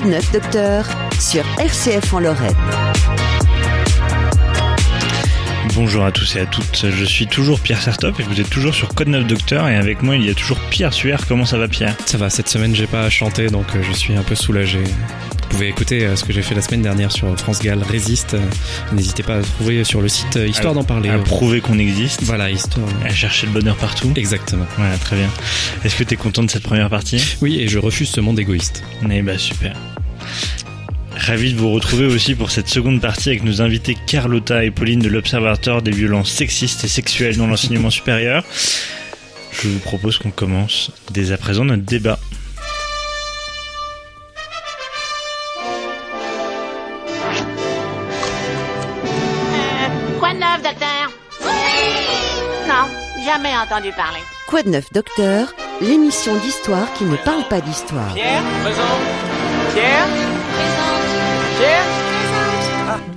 Code 9 Docteur sur RCF en Lorraine. Bonjour à tous et à toutes, je suis toujours Pierre Sertop et vous êtes toujours sur Code 9 Docteur et avec moi il y a toujours Pierre Suer. Comment ça va Pierre ? Ça va, cette semaine j'ai pas chanté donc je suis un peu soulagé. Vous pouvez écouter ce que j'ai fait la semaine dernière sur France Gall Résiste. N'hésitez pas à trouver sur le site histoire d'en parler. À prouver qu'on existe. Voilà, histoire. À chercher le bonheur partout. Exactement. Voilà, très bien. Est-ce que t'es content de cette première partie ? Oui, et je refuse ce monde égoïste. Eh bah super. Ravi de vous retrouver aussi pour cette seconde partie avec nos invités Carlotta et Pauline de l'Observatoire des violences sexistes et sexuelles dans l'enseignement supérieur. Je vous propose qu'on commence dès à présent notre débat. Quoi de neuf, docteur? Non, jamais entendu parler. Code 9 Docteur, l'émission d'histoire qui ne parle pas d'histoire. Pierre, présent. Pierre, présente. Pierre,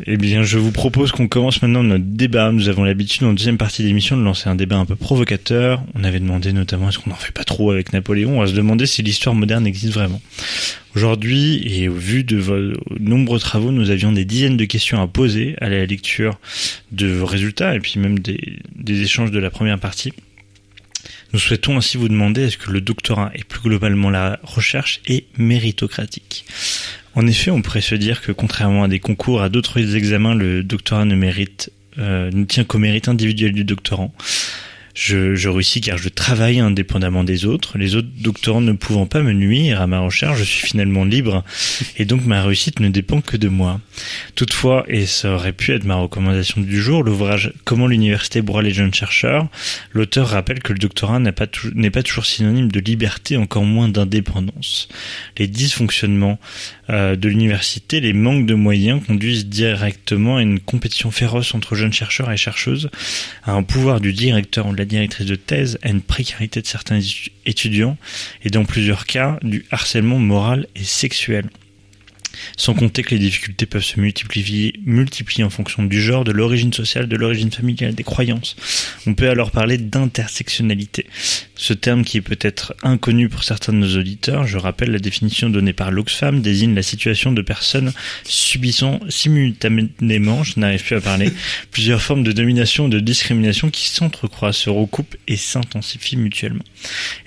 Eh bien, je vous propose qu'on commence maintenant notre débat. Nous avons l'habitude, en deuxième partie de l'émission, de lancer un débat un peu provocateur. On avait demandé notamment, est-ce qu'on n'en fait pas trop avec Napoléon ? On va se demander si l'histoire moderne existe vraiment. Aujourd'hui, et au vu de vos nombreux travaux, nous avions des dizaines de questions à poser à la lecture de vos résultats et puis même des échanges de la première partie. Nous souhaitons ainsi vous demander, est-ce que le doctorat et plus globalement la recherche est méritocratique ? En effet, on pourrait se dire que contrairement à des concours, à d'autres examens, le doctorat ne tient qu'au mérite individuel du doctorant. Je réussis car je travaille indépendamment des autres. Les autres doctorants ne pouvant pas me nuire à ma recherche, je suis finalement libre et donc ma réussite ne dépend que de moi. Toutefois, et ça aurait pu être ma recommandation du jour, l'ouvrage « Comment l'université broie les jeunes chercheurs », l'auteur rappelle que le doctorat n'est pas toujours synonyme de liberté, encore moins d'indépendance. Les dysfonctionnements de l'université, les manques de moyens conduisent directement à une compétition féroce entre jeunes chercheurs et chercheuses, à un pouvoir du directeur ou de la directrice de thèse, à une précarité de certains étudiants et dans plusieurs cas du harcèlement moral et sexuel. Sans compter que les difficultés peuvent se multiplier en fonction du genre, de l'origine sociale, de l'origine familiale, des croyances. On peut alors parler d'intersectionnalité. Ce terme qui est peut-être inconnu pour certains de nos auditeurs, je rappelle la définition donnée par l'Oxfam, désigne la situation de personnes subissant simultanément, je n'arrive plus à parler, plusieurs formes de domination ou de discrimination qui s'entrecroisent, se recoupent et s'intensifient mutuellement.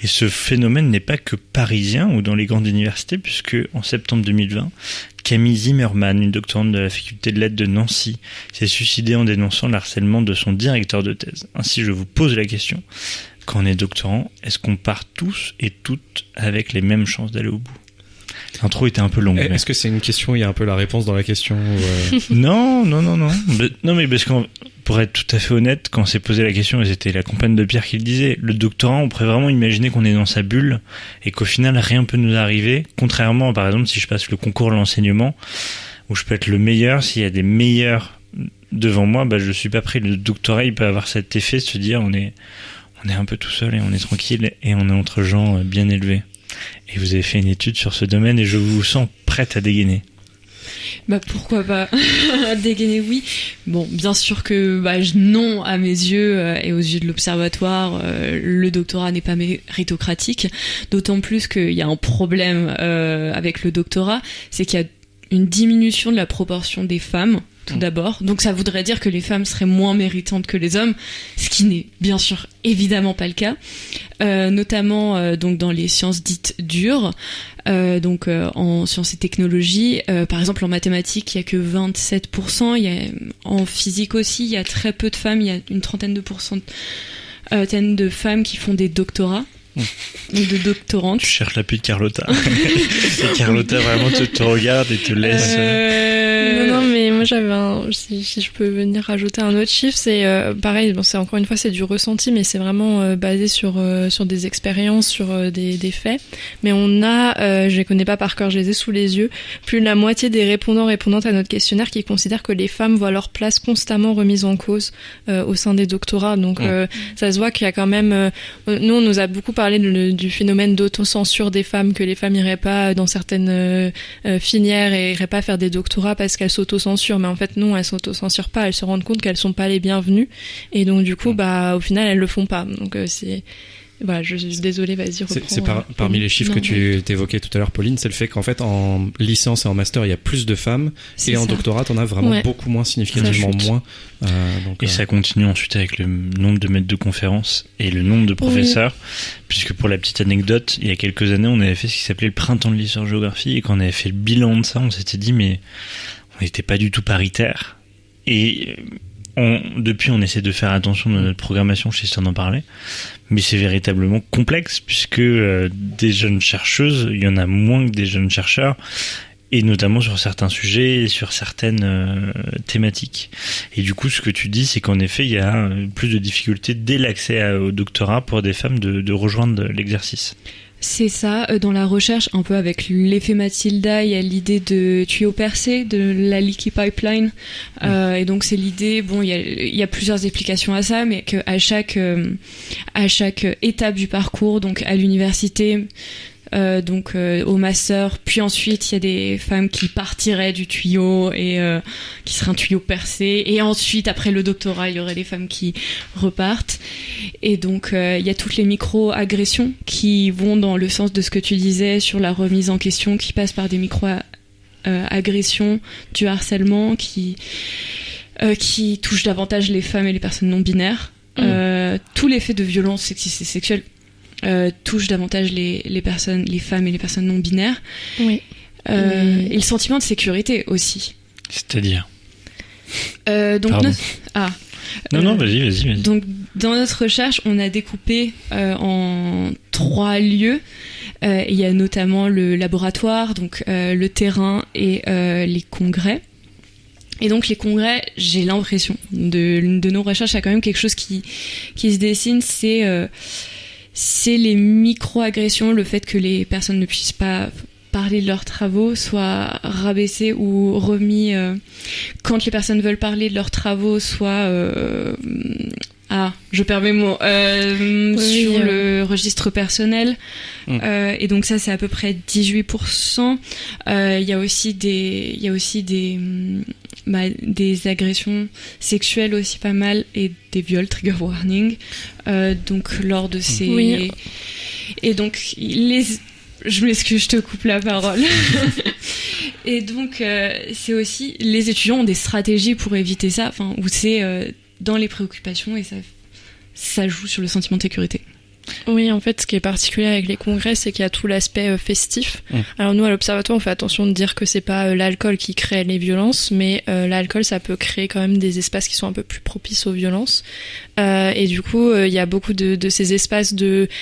Et ce phénomène n'est pas que parisien ou dans les grandes universités, puisque en septembre 2020, Camille Zimmermann, une doctorante de la faculté de lettres de Nancy, s'est suicidée en dénonçant le harcèlement de son directeur de thèse. Ainsi, je vous pose la question, quand on est doctorant, est-ce qu'on part tous et toutes avec les mêmes chances d'aller au bout ? L'intro était un peu longue. Est-ce que c'est une question, il y a un peu la réponse dans la question Non. Non, mais parce qu'on, pour être tout à fait honnête, quand on s'est posé la question, et c'était la compagne de Pierre qui le disait, le doctorant, on pourrait vraiment imaginer qu'on est dans sa bulle et qu'au final, rien peut nous arriver. Contrairement, par exemple, si je passe le concours de l'enseignement, où je peux être le meilleur, s'il y a des meilleurs devant moi, je suis pas prêt. Le doctorat, il peut avoir cet effet de se dire, on est un peu tout seul et on est tranquille et on est entre gens bien élevés. Et vous avez fait une étude sur ce domaine et je vous sens prête à dégainer. Pourquoi pas dégainer, oui. Bon, bien sûr que non, à mes yeux et aux yeux de l'Observatoire, le doctorat n'est pas méritocratique. D'autant plus qu'il y a un problème avec le doctorat, c'est qu'il y a une diminution de la proportion des femmes. Tout d'abord. Donc ça voudrait dire que les femmes seraient moins méritantes que les hommes, ce qui n'est bien sûr évidemment pas le cas. Notamment donc dans les sciences dites dures, en sciences et technologies. Par exemple en mathématiques, il y a que 27%. En physique aussi, il y a très peu de femmes. Il y a une trentaine de femmes qui font des doctorats. Donc de doctorantes. Tu cherches l'appui de Carlotta. Et Carlotta vraiment te regarde et te laisse. Non, mais moi j'avais si je peux venir rajouter un autre chiffre, c'est pareil, c'est encore une fois c'est du ressenti, mais c'est vraiment basé sur des expériences, sur des faits. Mais on a, je les connais pas par cœur, je les ai sous les yeux, plus de la moitié des répondantes à notre questionnaire qui considèrent que les femmes voient leur place constamment remise en cause au sein des doctorats. Donc ça se voit qu'il y a quand même, nous on nous a beaucoup parlé du phénomène d'autocensure des femmes, que les femmes iraient pas dans certaines filières et iraient pas faire des doctorats parce qu'elles s'autocensurent, mais en fait non, elles s'autocensurent pas, elles se rendent compte qu'elles sont pas les bienvenues et donc du coup au final elles le font pas. Donc Voilà, je suis désolée, vas-y, reprends. C'est parmi les chiffres que tu évoquais tout à l'heure, Pauline, c'est le fait qu'en fait, en licence et en master, il y a plus de femmes, et en doctorat, t'en as vraiment beaucoup moins, significativement moins. Et ça continue ensuite avec le nombre de maîtres de conférences et le nombre de professeurs, puisque pour la petite anecdote, il y a quelques années, on avait fait ce qui s'appelait le printemps de l'histoire-géographie, et quand on avait fait le bilan de ça, on s'était dit, mais on n'était pas du tout paritaire. Et depuis, on essaie de faire attention de notre programmation, je sais si t'en parlais, mais c'est véritablement complexe, puisque des jeunes chercheuses, il y en a moins que des jeunes chercheurs, et notamment sur certains sujets et sur certaines thématiques. Et du coup, ce que tu dis, c'est qu'en effet, il y a plus de difficultés dès l'accès au doctorat pour des femmes de rejoindre l'exercice. C'est ça, dans la recherche, un peu avec l'effet Mathilda, il y a l'idée de tuyau percé, de la leaky pipeline, et donc c'est l'idée, bon, il y a plusieurs explications à ça, mais qu'à chaque étape du parcours, donc à l'université, au master, puis ensuite il y a des femmes qui partiraient du tuyau et qui serait un tuyau percé, et ensuite après le doctorat il y aurait des femmes qui repartent, et donc il y a toutes les micro-agressions qui vont dans le sens de ce que tu disais sur la remise en question, qui passe par des micro-agressions, du harcèlement qui touchent davantage les femmes et les personnes non binaires. Tous les faits de violence sexistes et sexuelles touche davantage les femmes et les personnes non binaires. Et le sentiment de sécurité aussi. C'est-à-dire donc vas-y. Donc dans notre recherche, on a découpé en 3 lieux. Il y a notamment le laboratoire, donc le terrain et les congrès. Et donc les congrès, j'ai l'impression de nos recherches, il y a quand même quelque chose qui se dessine, c'est les micro-agressions, le fait que les personnes ne puissent pas parler de leurs travaux, soit rabaissés ou remis quand les personnes veulent parler de leurs travaux, soit je perds mes mots, sur le registre personnel. Et donc ça, c'est à peu près 18%. Il y a aussi des agressions sexuelles aussi pas mal, et des viols, trigger warning. Donc lors de ces... Et donc je m'excuse, je te coupe la parole. Et donc c'est aussi, les étudiants ont des stratégies pour éviter ça, où c'est dans les préoccupations, et ça joue sur le sentiment de sécurité. Oui, en fait, ce qui est particulier avec les congrès, c'est qu'il y a tout l'aspect festif. Alors nous, à l'Observatoire, on fait attention de dire que c'est pas l'alcool qui crée les violences, mais l'alcool, ça peut créer quand même des espaces qui sont un peu plus propices aux violences. Et du coup, il y a beaucoup de ces espaces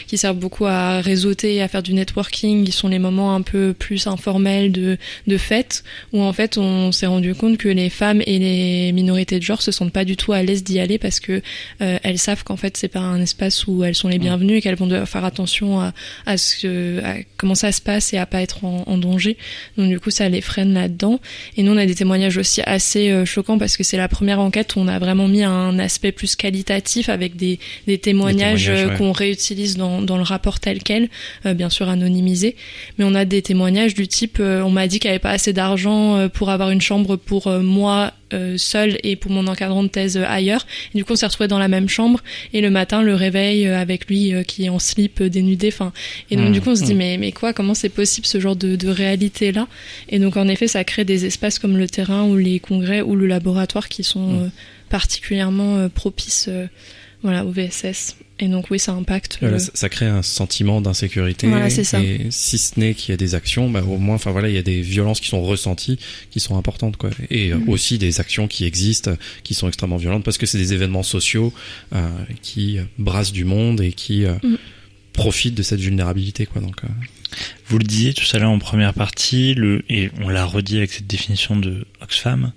qui servent beaucoup à réseauter, à faire du networking, qui sont les moments un peu plus informels de fête, où en fait, on s'est rendu compte que les femmes et les minorités de genre se sentent pas du tout à l'aise d'y aller, parce que elles savent qu'en fait, c'est pas un espace où elles sont les bienvenues, et qu'elles vont devoir faire attention à comment ça se passe et à pas être en danger. Donc du coup, ça les freine là-dedans. Et nous, on a des témoignages aussi assez choquants, parce que c'est la première enquête où on a vraiment mis un aspect plus qualitatif, avec des témoignages qu'on réutilise dans le rapport tel quel, bien sûr anonymisé. Mais on a des témoignages du type on m'a dit qu'il n'y avait pas assez d'argent pour avoir une chambre pour moi seule et pour mon encadrant de thèse ailleurs. Et du coup, on s'est retrouvés dans la même chambre, et le matin, le réveil avec lui qui est en slip, dénudé. Et donc du coup, on se dit mais quoi, comment c'est possible ce genre de réalité là? Et donc en effet, ça crée des espaces comme le terrain ou les congrès ou le laboratoire qui sont particulièrement propices au VSS. Et donc oui, ça impacte. Ça crée un sentiment d'insécurité. Voilà, c'est ça. Et si ce n'est qu'il y a des actions, au moins, il y a des violences qui sont ressenties, qui sont importantes, quoi. Et aussi des actions qui existent, qui sont extrêmement violentes, parce que c'est des événements sociaux qui brassent du monde et qui profitent de cette vulnérabilité, quoi. Donc. Vous le disiez tout à l'heure en première partie, et on l'a redit avec cette définition de Oxfam.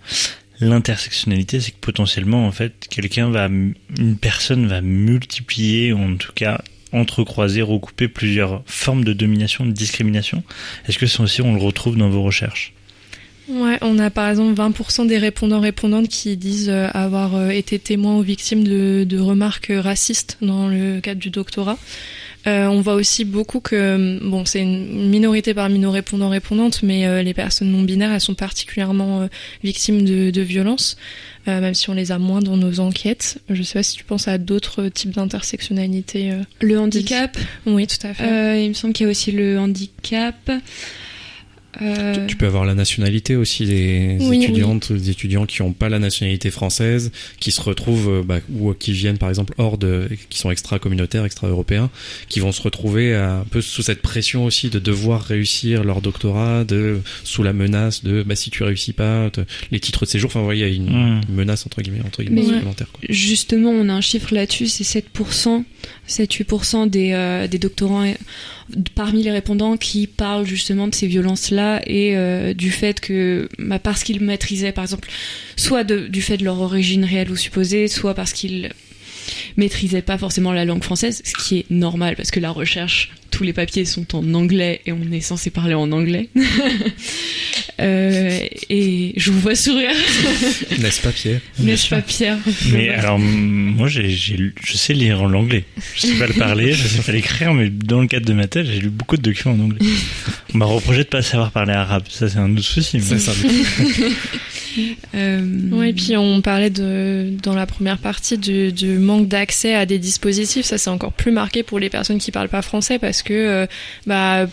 L'intersectionnalité, c'est que potentiellement, en fait, une personne va multiplier, en tout cas, entrecroiser, recouper plusieurs formes de domination, de discrimination. Est-ce que ça aussi, on le retrouve dans vos recherches? Ouais, on a par exemple 20% des répondantes qui disent avoir été témoins ou victimes de remarques racistes dans le cadre du doctorat. On voit aussi beaucoup que, bon, c'est une minorité parmi nos répondants-répondantes, mais les personnes non binaires, elles sont particulièrement victimes de violences, même si on les a moins dans nos enquêtes. Je sais pas si tu penses à d'autres types d'intersectionnalité. Le handicap. Oui, tout à fait. Il me semble qu'il y a aussi le handicap. Tu peux avoir la nationalité aussi des étudiantes, des étudiants qui n'ont pas la nationalité française, qui se retrouvent ou qui viennent par exemple qui sont extra-communautaires, extra-européens, qui vont se retrouver un peu sous cette pression aussi de devoir réussir leur doctorat, sous la menace de si tu réussis pas, les titres de séjour. Enfin, il y a une menace entre guillemets supplémentaire. Quoi. Justement, on a un chiffre là-dessus, c'est 7-8% des doctorants parmi les répondants qui parlent justement de ces violences-là et du fait que parce qu'ils maîtrisaient, par exemple, soit du fait de leur origine réelle ou supposée, soit parce qu'ils maîtrisaient pas forcément la langue française, ce qui est normal parce que la recherche, tous les papiers sont en anglais et on est censé parler en anglais. Et je vous vois sourire. N'est-ce pas, Pierre? N'est-ce pas, Pierre? Mais alors, moi, je sais lire en anglais. Je sais pas le parler, je sais pas l'écrire, mais dans le cadre de ma thèse, j'ai lu beaucoup de documents en anglais. On m'a reproché de pas savoir parler arabe. Ça, c'est un autre souci. Mais... C'est ça. Ouais, et puis on parlait dans la première partie du manque d'accès à des dispositifs. Ça, c'est encore plus marqué pour les personnes qui parlent pas français parce que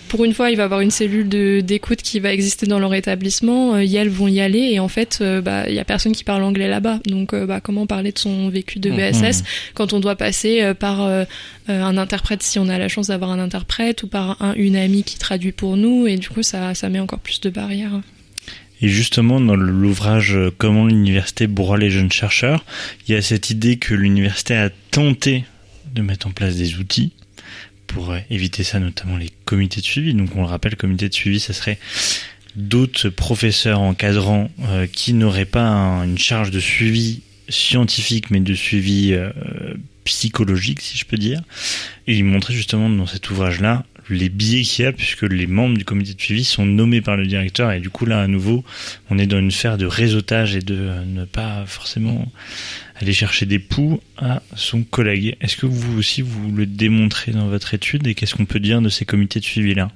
pour une fois il va y avoir une cellule d'écoute qui va exister dans leur établissement, elles vont y aller et en fait il y a personne qui parle anglais là-bas, donc comment parler de son vécu de VSS quand on doit passer par un interprète si on a la chance d'avoir un interprète ou par une amie qui traduit pour nous, et du coup ça met encore plus de barrières. Et justement, dans l'ouvrage « Comment l'université broie les jeunes chercheurs », il y a cette idée que l'université a tenté de mettre en place des outils pour éviter ça, notamment les comités de suivi. Donc on le rappelle, comité de suivi, ça serait d'autres professeurs encadrants qui n'auraient pas une charge de suivi scientifique, mais de suivi psychologique, si je peux dire. Et il montrait justement dans cet ouvrage-là les biais qu'il y a, puisque les membres du comité de suivi sont nommés par le directeur, et du coup là à nouveau on est dans une sphère de réseautage et de ne pas forcément aller chercher des poux à son collègue. Est-ce que vous aussi vous le démontrez dans votre étude, et qu'est-ce qu'on peut dire de ces comités de suivi là?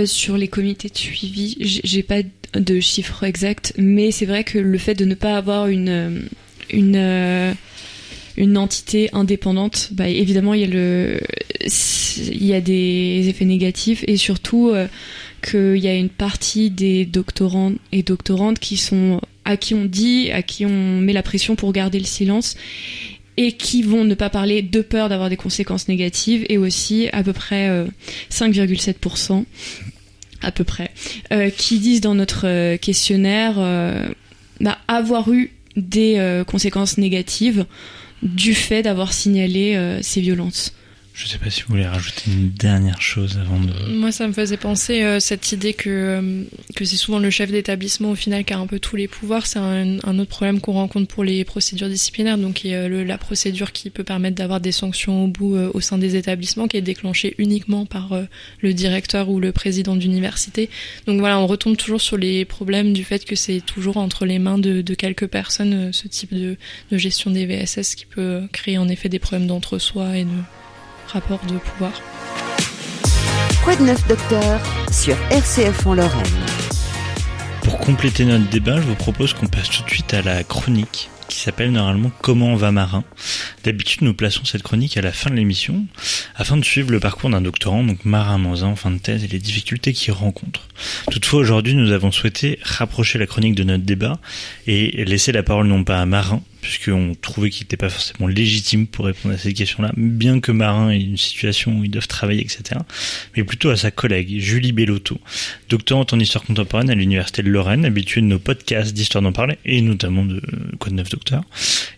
Sur les comités de suivi, j'ai pas de chiffres exacts, mais c'est vrai que le fait de ne pas avoir une entité indépendante, évidemment il y a des effets négatifs, et surtout qu'il y a une partie des doctorants et doctorantes à qui on met la pression pour garder le silence et qui vont ne pas parler de peur d'avoir des conséquences négatives, et aussi à peu près 5,7% à peu près qui disent dans notre questionnaire avoir eu des conséquences négatives du fait d'avoir signalé ces violences. Je sais pas si vous voulez rajouter une dernière chose avant de... Moi, ça me faisait penser cette idée que c'est souvent le chef d'établissement au final qui a un peu tous les pouvoirs. C'est un autre problème qu'on rencontre pour les procédures disciplinaires, donc qui est la procédure qui peut permettre d'avoir des sanctions au bout au sein des établissements, qui est déclenchée uniquement par le directeur ou le président d'université. Donc voilà, on retombe toujours sur les problèmes du fait que c'est toujours entre les mains de quelques personnes, ce type de gestion des VSS, qui peut créer en effet des problèmes d'entre-soi et de rapport de pouvoir. Quoi de neuf, docteur, sur RCF en Lorraine? Pour compléter notre débat, je vous propose qu'on passe tout de suite à la chronique qui s'appelle normalement « Comment va Marin ?» D'habitude, nous plaçons cette chronique à la fin de l'émission afin de suivre le parcours d'un doctorant, donc Marin Manzin, en fin de thèse, et les difficultés qu'il rencontre. Toutefois, aujourd'hui, nous avons souhaité rapprocher la chronique de notre débat et laisser la parole non pas à Marin, puisqu'on trouvait qu'il n'était pas forcément légitime pour répondre à cette question-là, bien que Marin ait une situation où ils doivent travailler, etc., mais plutôt à sa collègue, Julie Bellotto, doctorante en histoire contemporaine à l'Université de Lorraine, habituée de nos podcasts d'Histoire d'en parler, et notamment de Quoi de neuf, docteur.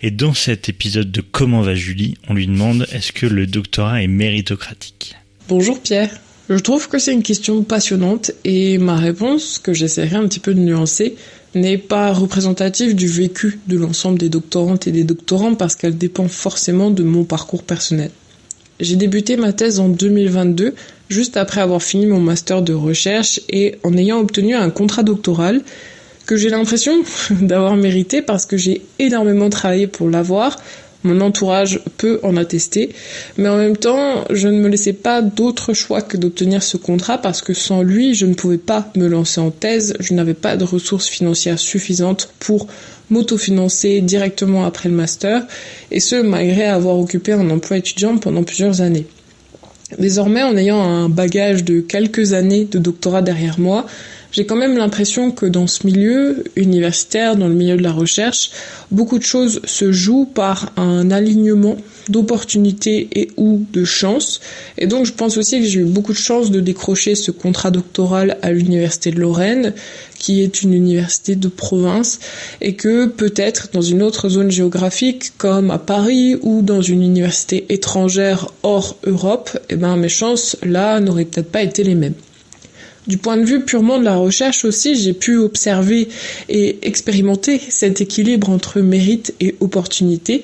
Et dans cet épisode de Comment va Julie, on lui demande est-ce que le doctorat est méritocratique? Bonjour Pierre. Je trouve que c'est une question passionnante, et ma réponse, que j'essaierai un petit peu de nuancer, n'est pas représentative du vécu de l'ensemble des doctorantes et des doctorants parce qu'elle dépend forcément de mon parcours personnel. J'ai débuté ma thèse en 2022, juste après avoir fini mon master de recherche et en ayant obtenu un contrat doctoral que j'ai l'impression d'avoir mérité parce que j'ai énormément travaillé pour l'avoir, Mon entourage peut en attester, mais en même temps, je ne me laissais pas d'autre choix que d'obtenir ce contrat parce que sans lui, je ne pouvais pas me lancer en thèse, je n'avais pas de ressources financières suffisantes pour m'autofinancer directement après le master, et ce, malgré avoir occupé un emploi étudiant pendant plusieurs années. Désormais, en ayant un bagage de quelques années de doctorat derrière moi, j'ai quand même l'impression que dans ce milieu universitaire, dans le milieu de la recherche, beaucoup de choses se jouent par un alignement d'opportunités et ou de chance. Et donc je pense aussi que j'ai eu beaucoup de chance de décrocher ce contrat doctoral à l'université de Lorraine, qui est une université de province, et que peut-être dans une autre zone géographique, comme à Paris ou dans une université étrangère hors Europe, mes chances là n'auraient peut-être pas été les mêmes. Du point de vue purement de la recherche aussi, j'ai pu observer et expérimenter cet équilibre entre mérite et opportunité,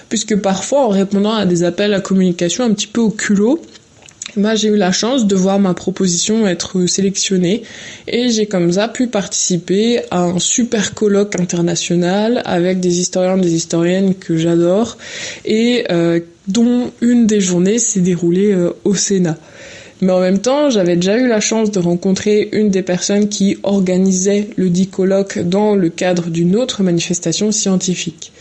puisque parfois, en répondant à des appels à communication un petit peu au culot, j'ai eu la chance de voir ma proposition être sélectionnée et j'ai comme ça pu participer à un super colloque international avec des historiens et des historiennes que j'adore et dont une des journées s'est déroulée au Sénat. Mais en même temps, j'avais déjà eu la chance de rencontrer une des personnes qui organisait le dit colloque dans le cadre d'une autre manifestation scientifique.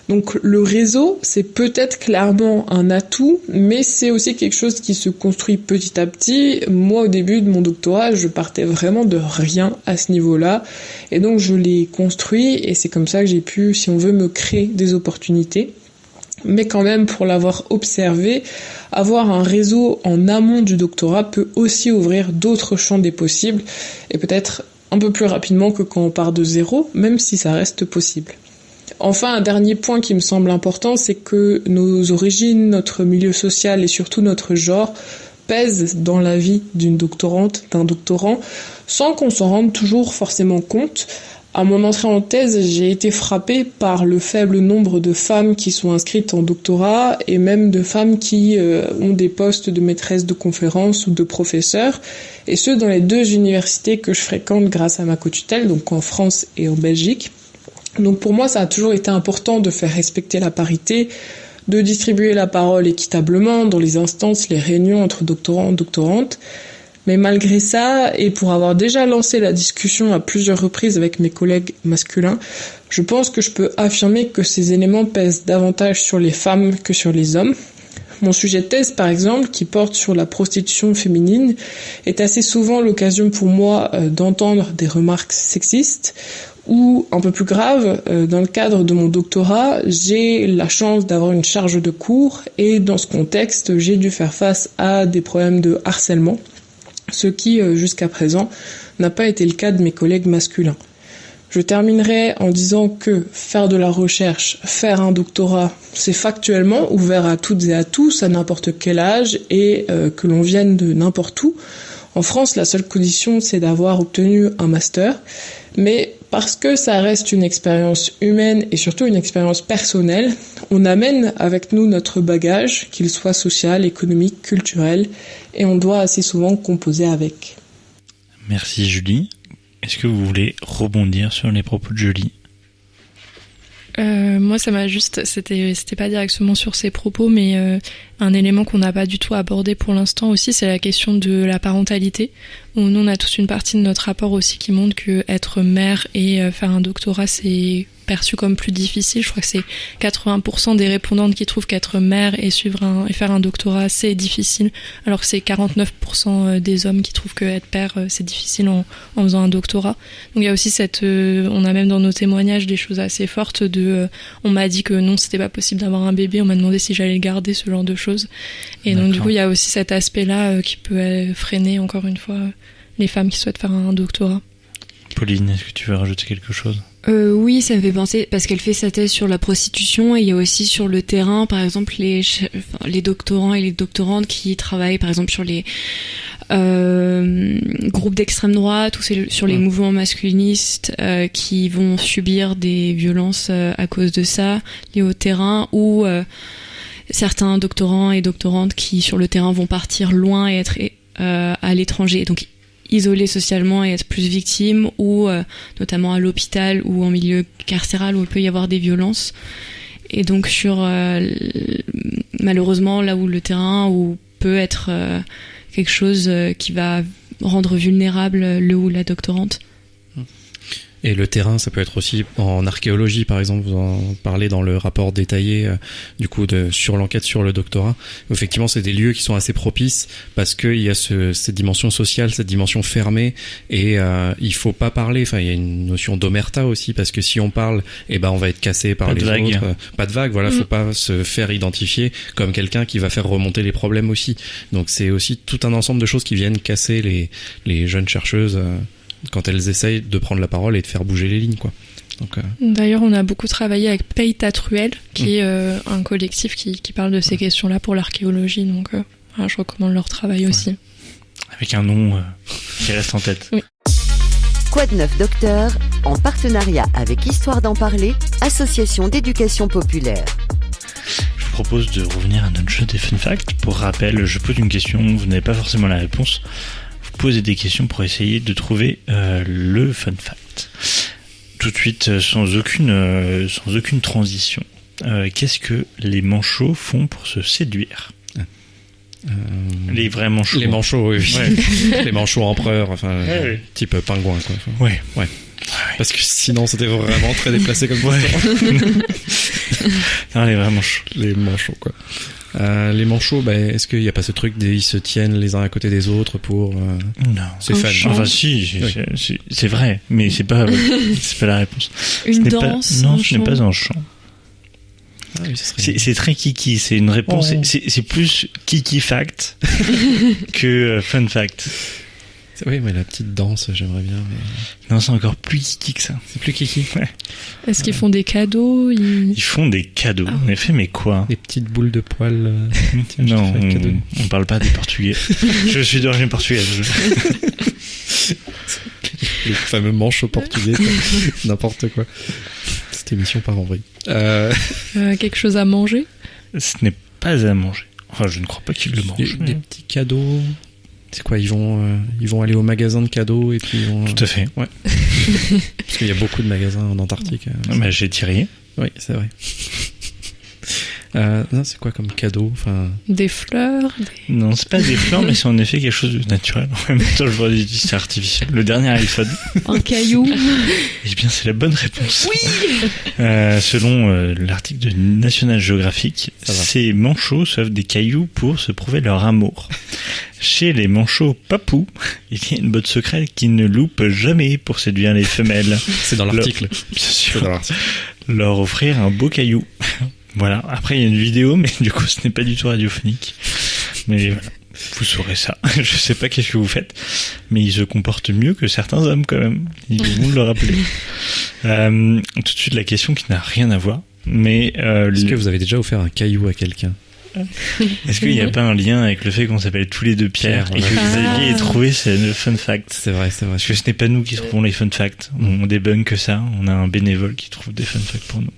Donc le réseau, c'est peut-être clairement un atout, mais c'est aussi quelque chose qui se construit petit à petit. Moi, au début de mon doctorat, je partais vraiment de rien à ce niveau-là, et donc je l'ai construit, et c'est comme ça que j'ai pu, si on veut, me créer des opportunités. Mais quand même, pour l'avoir observé, avoir un réseau en amont du doctorat peut aussi ouvrir d'autres champs des possibles, et peut-être un peu plus rapidement que quand on part de zéro, même si ça reste possible. Enfin, un dernier point qui me semble important, c'est que nos origines, notre milieu social et surtout notre genre pèsent dans la vie d'une doctorante, d'un doctorant, sans qu'on s'en rende toujours forcément compte. À mon entrée en thèse, j'ai été frappée par le faible nombre de femmes qui sont inscrites en doctorat et même de femmes qui ont des postes de maîtresse de conférences ou de professeurs, et ce dans les deux universités que je fréquente grâce à ma co-tutelle, donc en France et en Belgique. Donc pour moi, ça a toujours été important de faire respecter la parité, de distribuer la parole équitablement dans les instances, les réunions entre doctorants et doctorantes. Mais malgré ça, et pour avoir déjà lancé la discussion à plusieurs reprises avec mes collègues masculins, je pense que je peux affirmer que ces éléments pèsent davantage sur les femmes que sur les hommes. Mon sujet de thèse, par exemple, qui porte sur la prostitution féminine, est assez souvent l'occasion pour moi d'entendre des remarques sexistes, ou, un peu plus grave, dans le cadre de mon doctorat, j'ai la chance d'avoir une charge de cours, et dans ce contexte, j'ai dû faire face à des problèmes de harcèlement, ce qui, jusqu'à présent, n'a pas été le cas de mes collègues masculins. Je terminerai en disant que faire de la recherche, faire un doctorat, c'est factuellement ouvert à toutes et à tous, à n'importe quel âge, et que l'on vienne de n'importe où. En France, la seule condition, c'est d'avoir obtenu un master, mais parce que ça reste une expérience humaine et surtout une expérience personnelle, on amène avec nous notre bagage, qu'il soit social, économique, culturel, et on doit assez souvent composer avec. Merci Julie. Est-ce que vous voulez rebondir sur les propos de Julie ? Moi, ça m'a juste, c'était pas directement sur ses propos, mais un élément qu'on n'a pas du tout abordé pour l'instant aussi, c'est la question de la parentalité, où nous, on a toute une partie de notre rapport aussi qui montre que être mère et faire un doctorat, c'est perçu comme plus difficile. Je crois que c'est 80% des répondantes qui trouvent qu'être mère et faire un doctorat, c'est difficile, alors que c'est 49% des hommes qui trouvent que être père, c'est difficile en faisant un doctorat. Donc il y a aussi on a même dans nos témoignages des choses assez fortes on m'a dit que non, c'était pas possible d'avoir un bébé, on m'a demandé si j'allais le garder, ce genre de choses. Et donc du coup, il y a aussi cet aspect-là qui peut freiner encore une fois les femmes qui souhaitent faire un doctorat. Pauline, est-ce que tu veux rajouter quelque chose ? Oui, ça me fait penser, parce qu'elle fait sa thèse sur la prostitution, et il y a aussi sur le terrain, par exemple, les doctorants et les doctorantes qui travaillent, par exemple, sur les groupes d'extrême droite ou sur les mouvements masculinistes qui vont subir des violences à cause de ça, liées au terrain, ou certains doctorants et doctorantes qui, sur le terrain, vont partir loin et être à l'étranger. Donc, isolés socialement et être plus victimes, ou notamment à l'hôpital ou en milieu carcéral où il peut y avoir des violences. Et donc sur malheureusement là où le terrain où peut être quelque chose qui va rendre vulnérable le ou la doctorante. Et le terrain, ça peut être aussi en archéologie, par exemple, vous en parlez dans le rapport détaillé du coup sur l'enquête sur le doctorat. Effectivement, c'est des lieux qui sont assez propices parce que il y a cette dimension sociale, cette dimension fermée, et il faut pas parler. Enfin, il y a une notion d'omerta aussi parce que si on parle, on va être cassé par les autres. Pas de vague, voilà. Faut pas se faire identifier comme quelqu'un qui va faire remonter les problèmes aussi. Donc c'est aussi tout un ensemble de choses qui viennent casser les jeunes chercheuses. Quand elles essayent de prendre la parole et de faire bouger les lignes, quoi. Donc, D'ailleurs, on a beaucoup travaillé avec Pays Tatruel, qui est un collectif qui parle de ces questions-là pour l'archéologie. Donc, je recommande leur travail aussi. Avec un nom qui reste en tête. Oui. Quoi de neuf, docteur, en partenariat avec Histoire d'en parler, association d'éducation populaire. Je vous propose de revenir à notre jeu des fun facts. Pour rappel, je pose une question, vous n'avez pas forcément la réponse. Poser des questions pour essayer de trouver le fun fact. Tout de suite, sans aucune transition. Qu'est-ce que les manchots font pour se séduire? Les vrais manchots. Les manchots, oui. Ouais. Les manchots empereurs, enfin, ouais. Type pingouin, quoi. Enfin, ouais. Parce que sinon, c'était vraiment très déplacé comme ça. Non, les vrais manchots. Les manchots, quoi. Les manchots, est-ce qu'il n'y a pas ce truc ils se tiennent les uns à côté des autres pour... Non. C'est fun. Enfin, si, c'est vrai, mais c'est pas la réponse. Une danse. Non, ce n'est pas un chant. Ah oui, c'est très kiki, c'est une réponse. Oh. C'est plus kiki fact que fun fact. Oui, mais la petite danse, j'aimerais bien. Mais... Non, c'est encore plus kiki que ça. C'est plus kiki. Ouais. Est-ce qu'ils font des cadeaux? Ils font des cadeaux. En effet, mais quoi? Des petites boules de poils. Non, on parle pas des Portugais. Je suis d'origine portugaise. Les fameux manchots portugais, n'importe quoi. Cette émission part en vrille. Quelque chose à manger? Ce n'est pas à manger. Enfin, je ne crois pas qu'ils le mangent. Des petits cadeaux. C'est quoi, ils vont aller au magasin de cadeaux et puis ils vont... Tout à fait. Ouais. Parce qu'il y a beaucoup de magasins en Antarctique. Mais j'ai tiré. Oui, c'est vrai. Non, c'est quoi comme cadeau? Enfin... Des fleurs? Non, c'est pas des fleurs, mais c'est en effet quelque chose de naturel. En même temps, je vois des c'est artificiel. Le dernier iPhone. Un caillou? Eh bien, c'est la bonne réponse. Oui. Selon l'article de National Geographic, ces manchots sauvent des cailloux pour se prouver leur amour. Chez les manchots papous, il y a une botte secrète qui ne loupe jamais pour séduire les femelles. C'est dans l'article. Bien sûr. Leur offrir un beau caillou. Voilà. Après, il y a une vidéo, mais du coup, ce n'est pas du tout radiophonique. Mais voilà. Vous saurez ça. Je sais pas qu'est-ce que vous faites, mais ils se comportent mieux que certains hommes quand même. Ils vont le rappeler. Tout de suite, la question qui n'a rien à voir. Mais est-ce que vous avez déjà offert un caillou à quelqu'un? Est-ce qu'il n'y a pas un lien avec le fait qu'on s'appelle tous les deux Pierre et que Xavier ait trouvé ce fun fact? C'est vrai. Parce que ce n'est pas nous qui trouvons les fun facts. On débunk que ça. On a un bénévole qui trouve des fun facts pour nous.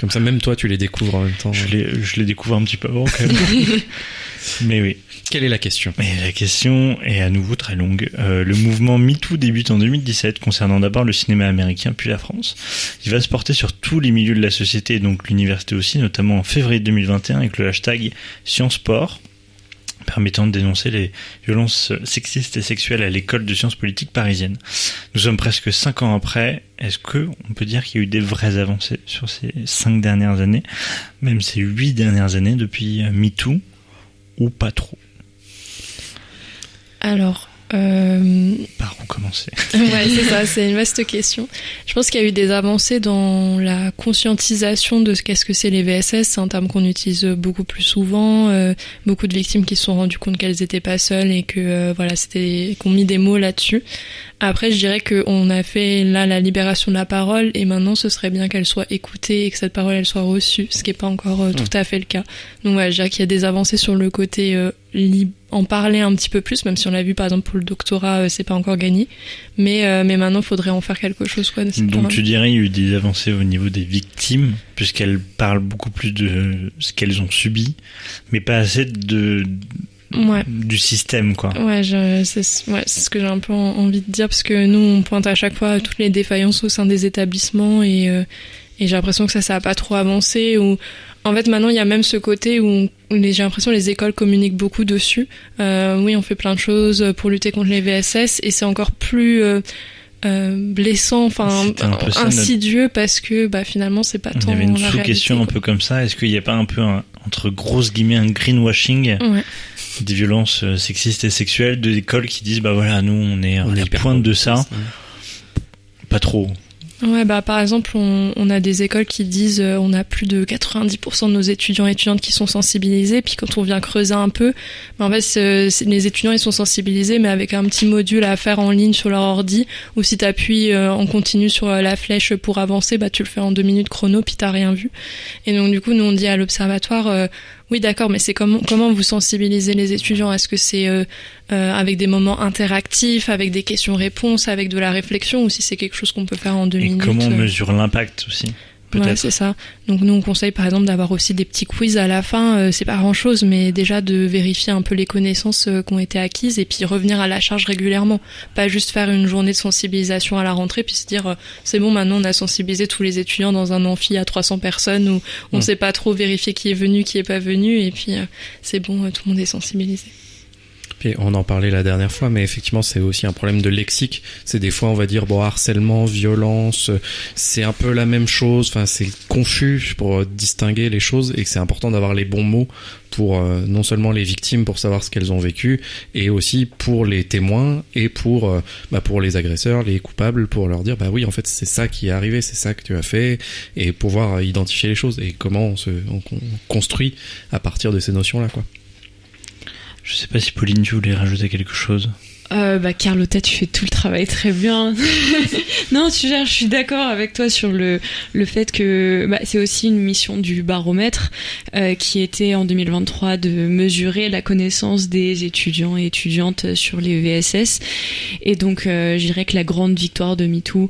Comme ça, même toi, tu les découvres en même temps. Je les découvre un petit peu avant quand même. Mais oui. Quelle est la question? Et la question est à nouveau très longue. Le mouvement MeToo débute en 2017, concernant d'abord le cinéma américain puis la France. Il va se porter sur tous les milieux de la société et donc l'université aussi, notamment en février 2021 avec le hashtag SciencePort, permettant de dénoncer les violences sexistes et sexuelles à l'école de sciences politiques parisienne. Nous sommes presque 5 ans après. Est-ce que on peut dire qu'il y a eu des vraies avancées sur ces 5 dernières années, même ces 8 dernières années depuis MeToo, ou pas trop? Alors, par où commencer? Ouais, c'est ça, c'est une vaste question. Je pense qu'il y a eu des avancées dans la conscientisation de qu'est-ce que c'est les VSS. C'est un terme qu'on utilise beaucoup plus souvent. Beaucoup de victimes qui se sont rendues compte qu'elles étaient pas seules et que qu'on mis des mots là-dessus. Après, je dirais qu'on a fait là la libération de la parole et maintenant ce serait bien qu'elle soit écoutée et que cette parole elle soit reçue, ce qui est pas encore tout à fait le cas. Donc ouais, je dirais qu'il y a des avancées sur le côté en parler un petit peu plus, même si on l'a vu par exemple pour le doctorat, c'est pas encore gagné, mais maintenant il faudrait en faire quelque chose quoi. Donc tu dirais il y a eu des avancées au niveau des victimes puisqu'elles parlent beaucoup plus de ce qu'elles ont subi, mais pas assez du système quoi. Ouais, c'est ce que j'ai un peu envie de dire parce que nous on pointe à chaque fois toutes les défaillances au sein des établissements et Et j'ai l'impression que ça a pas trop avancé. Ou en fait, maintenant, il y a même ce côté où j'ai l'impression que les écoles communiquent beaucoup dessus. Oui, on fait plein de choses pour lutter contre les VSS, et c'est encore plus blessant, enfin insidieux, parce que finalement, c'est pas tant. Il y avait une la sous-question réalité, un peu comme ça. Est-ce qu'il n'y a pas un peu entre grosses guillemets un greenwashing des violences sexistes et sexuelles de l'école qui disent voilà, nous on est à la pointe de ça. Pas trop. Ouais, par exemple, on a des écoles qui disent on a plus de 90% de nos étudiants et étudiantes qui sont sensibilisés, puis quand on vient creuser un peu, en fait, les étudiants ils sont sensibilisés, mais avec un petit module à faire en ligne sur leur ordi, ou si t'appuies en continu sur la flèche pour avancer, tu le fais en 2 minutes chrono, puis t'as rien vu. Et donc du coup, nous on dit à l'observatoire, oui d'accord, mais c'est comment vous sensibilisez les étudiants? Est-ce que c'est avec des moments interactifs, avec des questions-réponses, avec de la réflexion, ou si c'est quelque chose qu'on peut faire en 2 minutes? Et comment on mesure l'impact aussi, peut-être? Ouais, c'est ça. Donc nous on conseille par exemple d'avoir aussi des petits quiz à la fin, c'est pas grand-chose, mais déjà de vérifier un peu les connaissances qui ont été acquises, et puis revenir à la charge régulièrement. Pas juste faire une journée de sensibilisation à la rentrée, puis se dire c'est bon, maintenant on a sensibilisé tous les étudiants dans un amphi à 300 personnes, où on sait pas trop vérifier qui est venu, qui est pas venu, et puis c'est bon, tout le monde est sensibilisé. Et on en parlait la dernière fois, mais effectivement c'est aussi un problème de lexique. C'est des fois on va dire harcèlement, violence, c'est un peu la même chose. Enfin c'est confus pour distinguer les choses, et que c'est important d'avoir les bons mots pour non seulement les victimes pour savoir ce qu'elles ont vécu, et aussi pour les témoins et pour les agresseurs, les coupables, pour leur dire oui en fait c'est ça qui est arrivé, c'est ça que tu as fait, et pouvoir identifier les choses et comment on construit à partir de ces notions là quoi. Je sais pas si Pauline, tu voulais rajouter quelque chose. Carlotta, tu fais tout le travail très bien. Non, je suis d'accord avec toi sur le fait que c'est aussi une mission du baromètre qui était en 2023 de mesurer la connaissance des étudiants et étudiantes sur les VSS. Et donc, je dirais que la grande victoire de MeToo,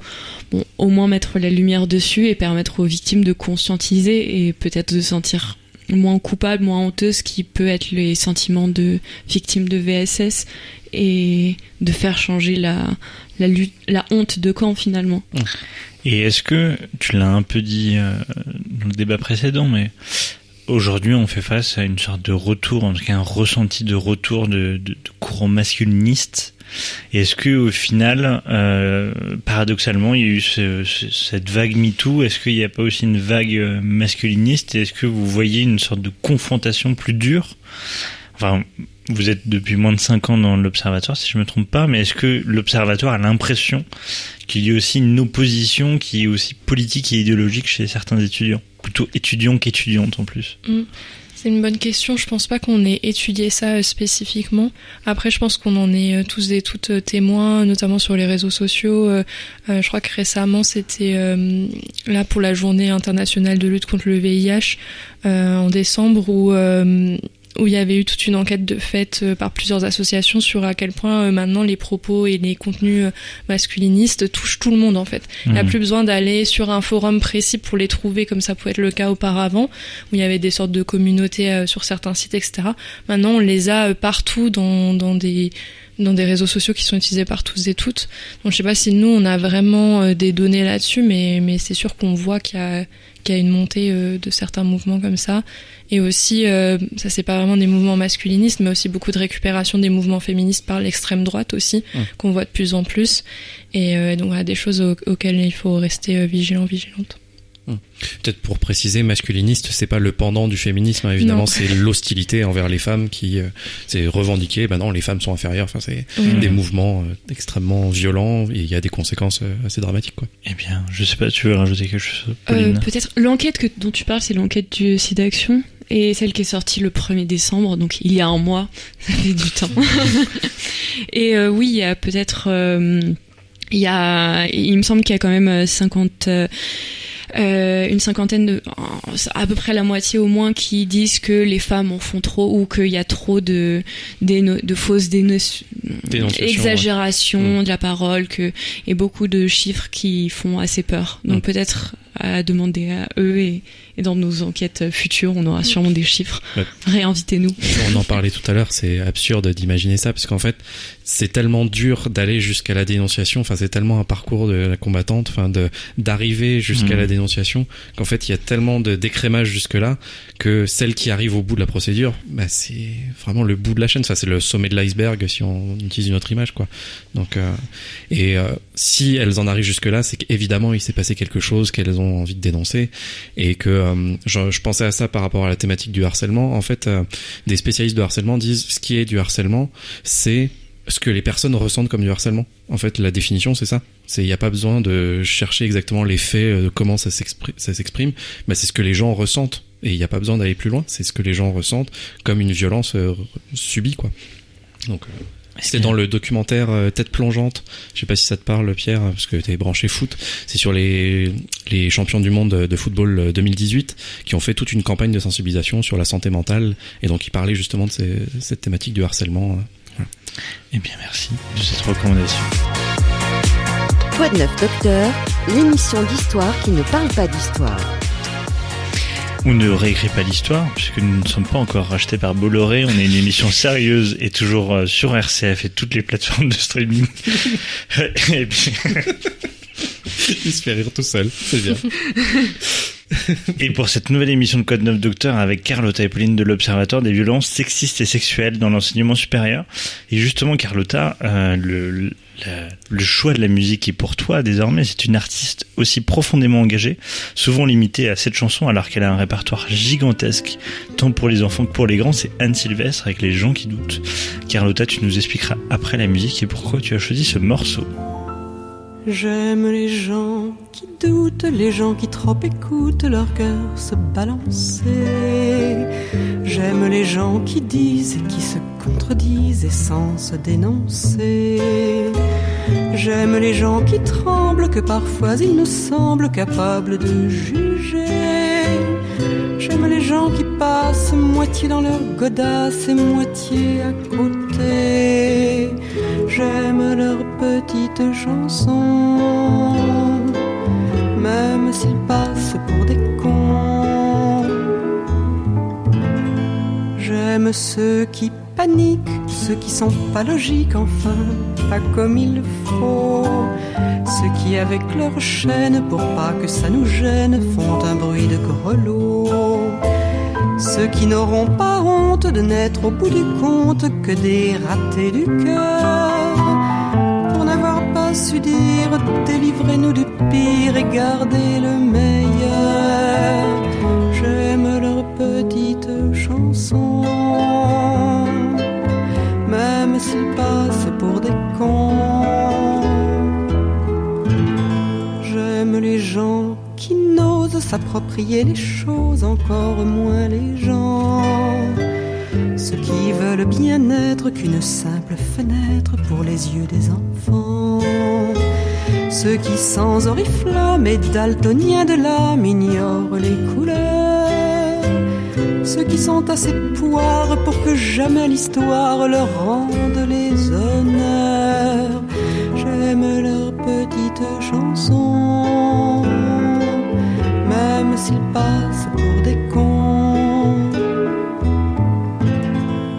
au moins mettre la lumière dessus et permettre aux victimes de conscientiser et peut-être de sentir moins coupable, moins honteuse, qui peut être les sentiments de victimes de VSS, et de faire changer la honte de camp finalement. Et est-ce que, tu l'as un peu dit dans le débat précédent, mais aujourd'hui on fait face à une sorte de retour, en tout cas un ressenti de retour de courant masculiniste. Et est-ce que au final, paradoxalement, il y a eu cette vague MeToo? Est-ce qu'il n'y a pas aussi une vague masculiniste? Et est-ce que vous voyez une sorte de confrontation plus dure? Enfin, vous êtes depuis moins de 5 ans dans l'observatoire, si je me trompe pas, mais est-ce que l'observatoire a l'impression qu'il y a aussi une opposition qui est aussi politique et idéologique chez certains étudiants, plutôt étudiants qu'étudiantes en plus? C'est une bonne question. Je pense pas qu'on ait étudié ça spécifiquement. Après, je pense qu'on en est tous et toutes témoins, notamment sur les réseaux sociaux. Je crois que récemment, c'était là pour la journée internationale de lutte contre le VIH en décembre, où il y avait eu toute une enquête de fait par plusieurs associations sur à quel point maintenant les propos et les contenus masculinistes touchent tout le monde en fait. Il n'y a plus besoin d'aller sur un forum précis pour les trouver comme ça pouvait être le cas auparavant, où il y avait des sortes de communautés sur certains sites, etc. Maintenant on les a partout dans des réseaux sociaux qui sont utilisés par tous et toutes. Donc je sais pas si nous on a vraiment des données là-dessus, mais c'est sûr qu'on voit qu'il y a une montée de certains mouvements comme ça. Et aussi, ça c'est pas vraiment des mouvements masculinistes, mais aussi beaucoup de récupération des mouvements féministes par l'extrême droite aussi, qu'on voit de plus en plus. Et donc voilà, des choses auxquelles il faut rester vigilante. Peut-être pour préciser, masculiniste, c'est pas le pendant du féminisme, hein, évidemment, c'est l'hostilité envers les femmes qui c'est revendiqué. Non, les femmes sont inférieures. Enfin, c'est des mouvements extrêmement violents, et il y a des conséquences assez dramatiques, quoi. Eh bien, je sais pas, tu veux rajouter quelque chose, Pauline? Peut-être l'enquête dont tu parles, c'est l'enquête du SIDAction, et celle qui est sortie le 1er décembre, donc il y a un mois, ça fait du temps. Et oui, il y a peut-être, il me semble qu'il y a quand même une cinquantaine à peu près la moitié au moins, qui disent que les femmes en font trop, ou qu'il y a trop de fausses exagérations de la parole, et beaucoup de chiffres qui font assez peur. Donc peut-être à demander à eux et et dans nos enquêtes futures, on aura sûrement des chiffres. Ouais. Réinvitez-nous. On en parlait tout à l'heure, c'est absurde d'imaginer ça, parce qu'en fait, c'est tellement dur d'aller jusqu'à la dénonciation, enfin, c'est tellement un parcours de la combattante, enfin, d'arriver jusqu'à la dénonciation, qu'en fait, il y a tellement de d'écrémage jusque-là, que celle qui arrive au bout de la procédure, bah, c'est vraiment le bout de la chaîne, ça, c'est le sommet de l'iceberg, si on utilise une autre image, quoi. Donc, si elles en arrivent jusque-là, c'est qu'évidemment, il s'est passé quelque chose qu'elles ont envie de dénoncer, et que, je pensais à ça par rapport à la thématique du harcèlement. En fait, des spécialistes de harcèlement disent, ce qui est du harcèlement, c'est ce que les personnes ressentent comme du harcèlement. En fait, la définition, c'est ça. Il n'y a pas besoin de chercher exactement les faits, de comment ça s'exprime. Bah, c'est ce que les gens ressentent. Et il n'y a pas besoin d'aller plus loin. C'est ce que les gens ressentent comme une violence subie, quoi. Donc, c'était dans le documentaire Tête plongeante. Je sais pas si ça te parle, Pierre, parce que t'es branché foot. C'est sur les champions du monde de football 2018 qui ont fait toute une campagne de sensibilisation sur la santé mentale. Et donc, ils parlaient justement de cette thématique du harcèlement. Voilà. Eh bien, merci de cette recommandation. Quoi de neuf, docteur? L'émission d'histoire qui ne parle pas d'histoire. On ne réécrit pas l'histoire, puisque nous ne sommes pas encore rachetés par Bolloré. On est une émission sérieuse et toujours sur RCF et toutes les plateformes de streaming. Et puis... Il se fait rire tout seul, c'est bien. Et pour cette nouvelle émission de Code 9 Docteur avec Carlotta et Pauline de l'Observatoire des violences sexistes et sexuelles dans l'enseignement supérieur. Et justement, Carlotta, le choix de la musique est pour toi désormais. C'est une artiste aussi profondément engagée, souvent limitée à 7 chansons alors qu'elle a un répertoire gigantesque, tant pour les enfants que pour les grands. C'est Anne Sylvestre avec Les gens qui doutent. Carlotta, tu nous expliqueras après la musique et pourquoi tu as choisi ce morceau. J'aime les gens qui doutent, les gens qui trop écoutent leur cœur se balancer. J'aime les gens qui disent et qui se contredisent et sans se dénoncer. J'aime les gens qui tremblent, que parfois ils nous semblent capables de juger. J'aime les gens qui passent moitié dans leur godasse et moitié à côté. J'aime leurs petites chansons, même s'ils passent pour des cons. J'aime ceux qui paniquent, ceux qui sont pas logiques, enfin, pas comme il faut. Ceux qui avec leur chaîne, pour pas que ça nous gêne, font un bruit de grelot. Ceux qui n'auront pas honte de n'être au bout du compte que des ratés du cœur. Pour n'avoir pas su dire délivrez-nous du pire et gardez le meilleur. J'aime leurs petites chansons, même s'ils passent pour des cons. J'aime les gens qui n'osent s'approprier les choses, encore moins les gens. Ceux qui veulent bien être qu'une simple fenêtre pour les yeux des enfants. Ceux qui sans oriflamme et daltoniens de l'âme ignorent les couleurs. Ceux qui sont assez poires pour que jamais l'histoire leur rende les honneurs. J'aime leurs petites chansons, même s'ils passent pour des cons.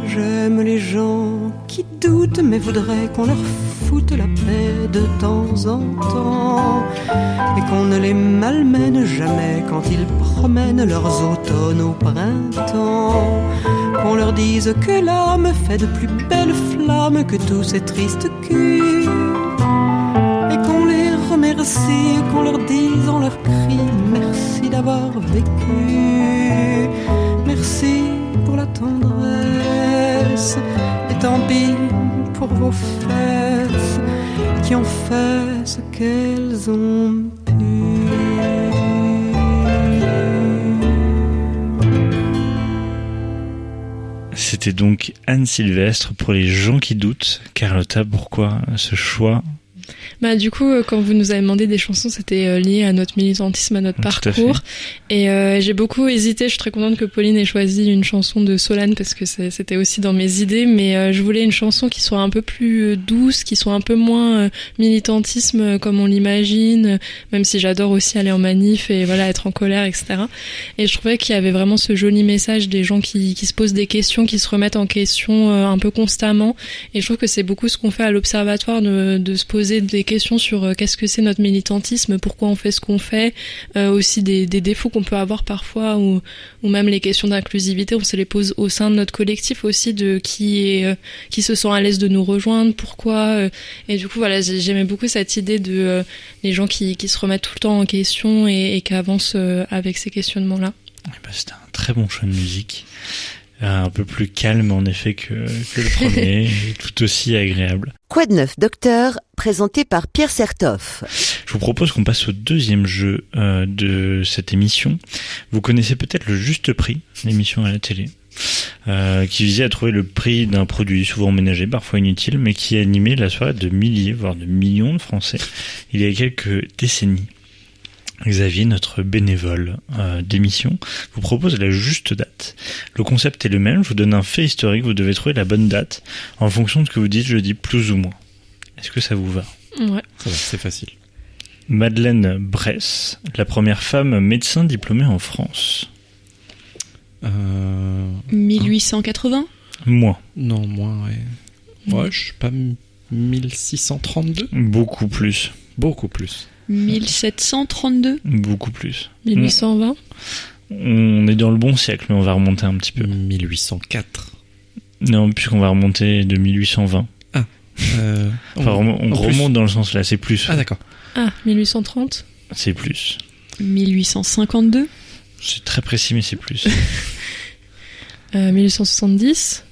J'aime les gens qui doutent mais voudraient qu'on leur foute la paix de temps en temps, et qu'on ne les malmène jamais quand ils promènent leurs automnes au printemps. Qu'on leur dise que l'âme fait de plus belles flammes que tous ces tristes culs, et qu'on les remercie, qu'on leur dise, on leur crie merci d'avoir vécu, merci pour la tendresse, et tant pis pour vos fesses qui ont fait ce qu'elles ont pu. C'était donc Anne Sylvestre pour Les gens qui doutent. Carlotta, pourquoi ce choix Bah du coup, quand vous nous avez demandé des chansons, c'était lié à notre militantisme, à notre parcours. Et j'ai beaucoup hésité. Je suis très contente que Pauline ait choisi une chanson de Solane parce que c'était aussi dans mes idées. Mais je voulais une chanson qui soit un peu plus douce, qui soit un peu moins militantisme comme on l'imagine. Même si j'adore aussi aller en manif et voilà être en colère, etc. Et je trouvais qu'il y avait vraiment ce joli message des gens qui se posent des questions, qui se remettent en question un peu constamment. Et je trouve que c'est beaucoup ce qu'on fait à l'Observatoire de se poser des questions sur qu'est-ce que c'est notre militantisme, pourquoi on fait ce qu'on fait, aussi des défauts qu'on peut avoir parfois ou même les questions d'inclusivité, on se les pose au sein de notre collectif aussi, de qui se sent à l'aise de nous rejoindre, pourquoi, et du coup voilà, j'aimais beaucoup cette idée de les gens qui se remettent tout le temps en question et qui avancent avec ces questionnements-là. C'était un très bon choix de musique. Un peu plus calme en effet que le premier, et tout aussi agréable. Quoi de neuf, docteur, présenté par Pierre Sertoff. Je vous propose qu'on passe au deuxième jeu de cette émission. Vous connaissez peut-être le Juste Prix, l'émission à la télé, qui visait à trouver le prix d'un produit souvent ménager, parfois inutile, mais qui animait la soirée de milliers, voire de millions de Français il y a quelques décennies. Xavier, notre bénévole d'émission, vous propose la juste date. Le concept est le même, je vous donne un fait historique, vous devez trouver la bonne date. En fonction de ce que vous dites, je dis plus ou moins. Est-ce que ça vous va ? Ouais. Ça va, c'est facile. Madeleine Bress, la première femme médecin diplômée en France. 1880 ? Moins. Non, moins, ouais. Ouais, je sais pas, 1632 ? Beaucoup plus. Beaucoup plus. 1732 ? Beaucoup plus. 1820 ? On est dans le bon siècle, mais on va remonter un petit peu. 1804. Non, puisqu'on va remonter de 1820. Ah. Enfin, on remonte dans le sens là, c'est plus. Ah, d'accord. Ah, 1830 ? C'est plus. 1852 ? C'est très précis, mais c'est plus. 1870 ?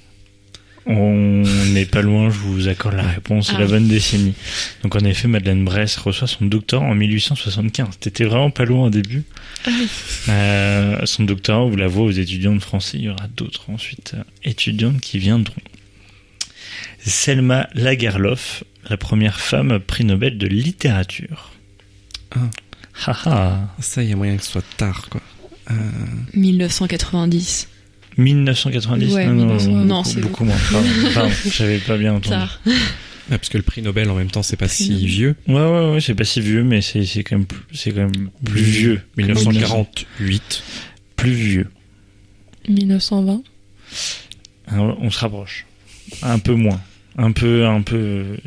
On n'est pas loin, je vous accorde la réponse, c'est la bonne décennie. Donc en effet, Madeleine Bress reçoit son doctorat en 1875. T'étais vraiment pas loin au début. Son doctorat, vous la voyez aux étudiantes français, il y aura d'autres ensuite étudiantes qui viendront. Selma Lagerlof, la première femme prix Nobel de littérature. Ça, il y a moyen que ce soit tard, quoi. 1990. 1990 ouais, non, c'est beaucoup moins. Pardon, j'avais pas bien entendu. Tard. Parce que le prix Nobel en même temps c'est pas si vieux. Ouais, c'est pas si vieux, mais c'est quand même plus vieux. 1948. Plus vieux. 1920. Alors, on se rapproche. Un peu moins. Un peu,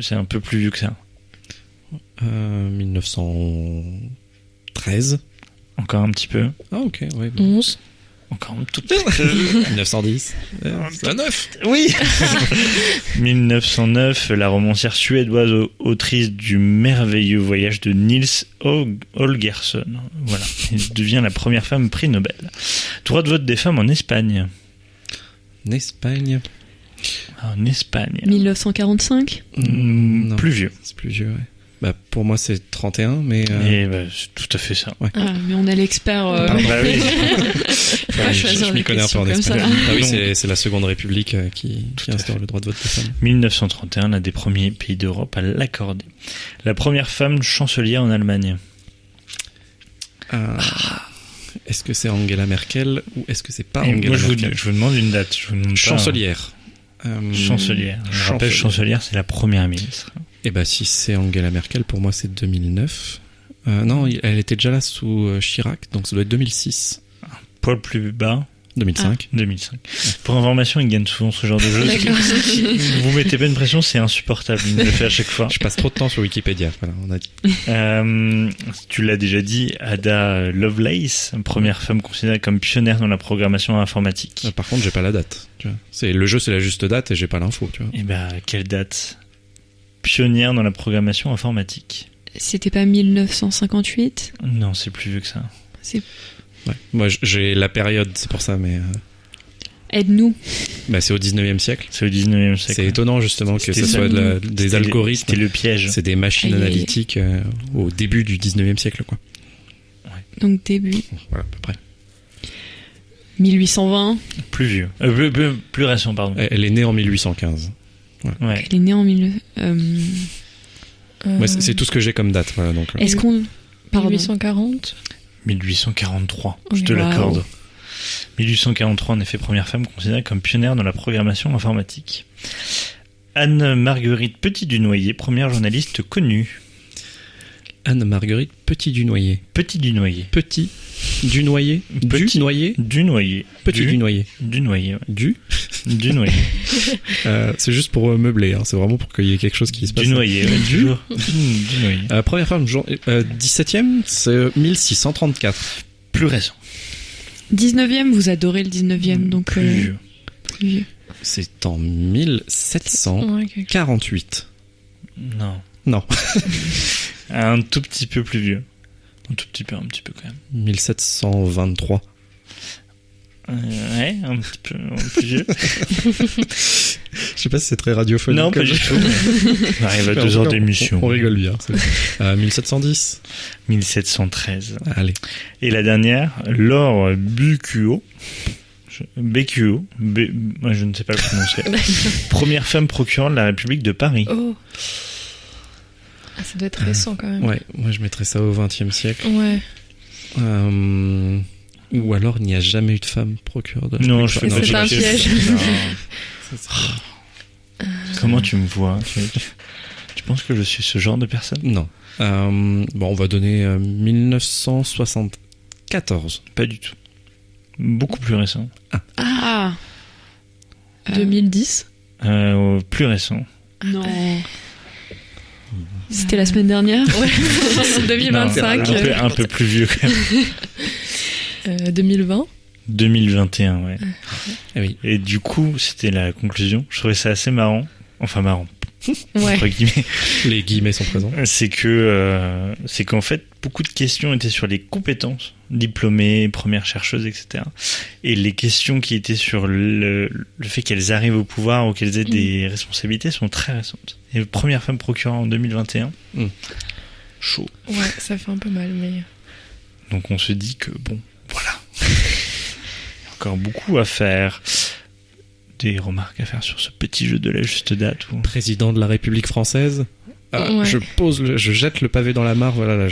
c'est un peu plus vieux que ça. 1913. Encore un petit peu. Ah ok, ouais. Bon. 11. Encore un tout petit peu. 1910. 9. Oui. 1909, la romancière suédoise autrice du merveilleux voyage de Nils Holgersson. Voilà. Elle devient la première femme prix Nobel. Droit de vote des femmes en Espagne. En Espagne. 1945. Non, plus vieux. C'est plus vieux, ouais. Bah, pour moi, c'est 31, mais... c'est tout à fait ça. Ouais. Ah, mais on a l'expert... oui. Je m'y connais un peu en Espagne. Ah oui, c'est la Seconde République qui instaure le droit de vote des femmes. 1931, l'un des premiers pays d'Europe à l'accorder. La première femme chancelière en Allemagne. Est-ce que c'est Angela Merkel ou est-ce que c'est pas Angela Merkel ? Je vous demande une date. Je vous demande chancelière. Chancelière. Je rappelle, chancelière, c'est la première ministre. Et bah si c'est Angela Merkel, pour moi c'est 2009. Non, elle était déjà là sous Chirac, donc ça doit être 2006. Un poil plus bas. 2005. 2005. Pour information, il gagne souvent ce genre de jeu. Vous mettez pas une pression, c'est insupportable. Il me le fait à chaque fois. Je passe trop de temps sur Wikipédia. Voilà, on a dit. Tu l'as déjà dit, Ada Lovelace, première femme considérée comme pionnière dans la programmation informatique. Par contre, j'ai pas la date. Tu vois. Le jeu, c'est la juste date et j'ai pas l'info. Tu vois. Et quelle date ? Pionnière dans la programmation informatique. C'était pas 1958 ? Non, c'est plus vieux que ça. Ouais. Moi, j'ai la période, c'est pour ça, mais... Aide-nous. C'est au 19e siècle. C'est au 19e siècle. C'est étonnant, justement, que ce soit des algorithmes. C'était le piège. C'est des machines analytiques au début du 19e siècle, quoi. Ouais. Donc début. Voilà, à peu près. 1820. Plus vieux. Plus récent, pardon. Elle est née en 1815. Ouais. Elle est née en Ouais, c'est tout ce que j'ai comme date. Voilà, donc, Est-ce qu'on... Pardon. 1840. 1843, je Oui, te wow. l'accorde. 1843, en effet, première femme considérée comme pionnière dans la programmation informatique. Anne-Marguerite Petit-Dunoyer, première journaliste connue. Anne-Marguerite Petit-Dunoyer. Petit-Dunoyer. Petit Dunoyer. Petit Dunoyer. Dunoyer. Petit Dunoyer. Dunoyer, ouais. Dunoyer. C'est juste pour meubler, hein. C'est vraiment pour qu'il y ait quelque chose qui se passe. Dunoyer, ouais, toujours. Dunoyer. Première femme, 17e, c'est 1634. Plus récent. 19e, vous adorez le 19e, donc... Plus vieux. Plus vieux. C'est en 1748. Non. Non. Un tout petit peu plus vieux. Un petit peu quand même. 1723. Ouais, un petit peu plus vieux. Je sais pas si c'est très radiophonique. Non, pas du tout. On arrive à 2 heures d'émission. On rigole bien. 1710. 1713. Allez. Et la dernière, Laure Bucuo. BQO. Moi, je ne sais pas le prononcer. Première femme procureure de la République de Paris. Oh. Ah, ça doit être récent quand même. Ouais, moi je mettrais ça au XXe siècle. Ouais. Ou alors il n'y a jamais eu de femme procureure de la Non, République. je fais C'est pas un de piège. Comment tu me vois? Tu penses que je suis ce genre de personne? Non. Bon, on va donner 1974. Pas du tout. Beaucoup plus récent. Ah 2010. Plus récent. Non. C'était la semaine dernière. Ouais. 2025. Non, un peu plus vieux quand même. 2020. 2021, ouais. Eh oui. Et du coup, c'était la conclusion. Je trouvais ça assez marrant. Enfin, marrant. Ouais. Entre guillemets. Les guillemets sont présents. C'est qu'en fait, beaucoup de questions étaient sur les compétences, diplômées, premières chercheuses, etc. Et les questions qui étaient sur le fait qu'elles arrivent au pouvoir ou qu'elles aient des responsabilités sont très récentes. Et première femme procureure en 2021. Chaud. Ouais, ça fait un peu mal, mais... Donc on se dit que, bon, voilà. Il y a encore beaucoup à faire. Des remarques à faire sur ce petit jeu de la juste date ou... Président de la République française. Ouais. Je jette le pavé dans la mare. Voilà, là,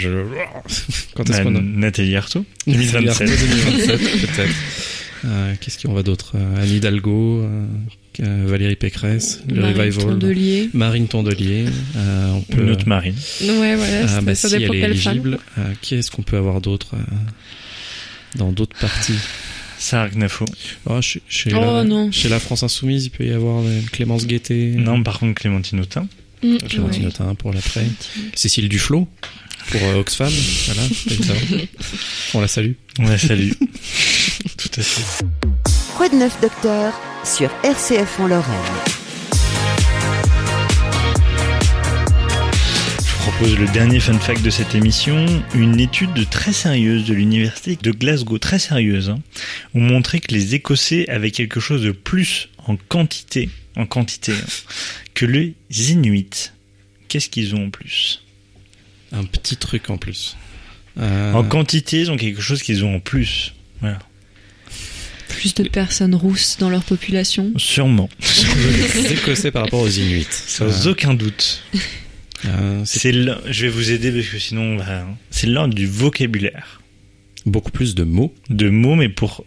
quand est-ce qu'on a... Nathalie Arthaud 2027. 2027, peut-être. Qu'est-ce qu'on va d'autre? Anne Hidalgo, Valérie Pécresse, le Marine Revival. Tondelier. Marine Tondelier. On peut... Une autre Marine. Ouais, voilà, ça si dépend elle est quelle femme. éligible. Qui est-ce qu'on peut avoir d'autre dans d'autres partis? Sarah Knafo. Chez non. la France Insoumise, il peut y avoir Clémence Guettet. Non, par contre, Clémentine Autain. Clémentine Autain pour l'après. Cécile Duflot pour Oxfam. Voilà, on la salue. On la salue. Tout à fait. Quoi de neuf, docteur, sur RCF en Lorraine. Je propose le dernier fun fact de cette émission. Une étude très sérieuse de l'université de Glasgow, très sérieuse, ont montré que les Écossais avaient quelque chose de plus en quantité, que les Inuits. Qu'est-ce qu'ils ont en plus? Un petit truc en plus. En quantité, ils ont quelque chose qu'ils ont en plus. Voilà. Plus de personnes rousses dans leur population. Sûrement. Les Écossais par rapport aux Inuits. Sans aucun doute. Je vais vous aider parce que sinon, c'est l'ordre du vocabulaire. Beaucoup plus de mots. De mots, mais pour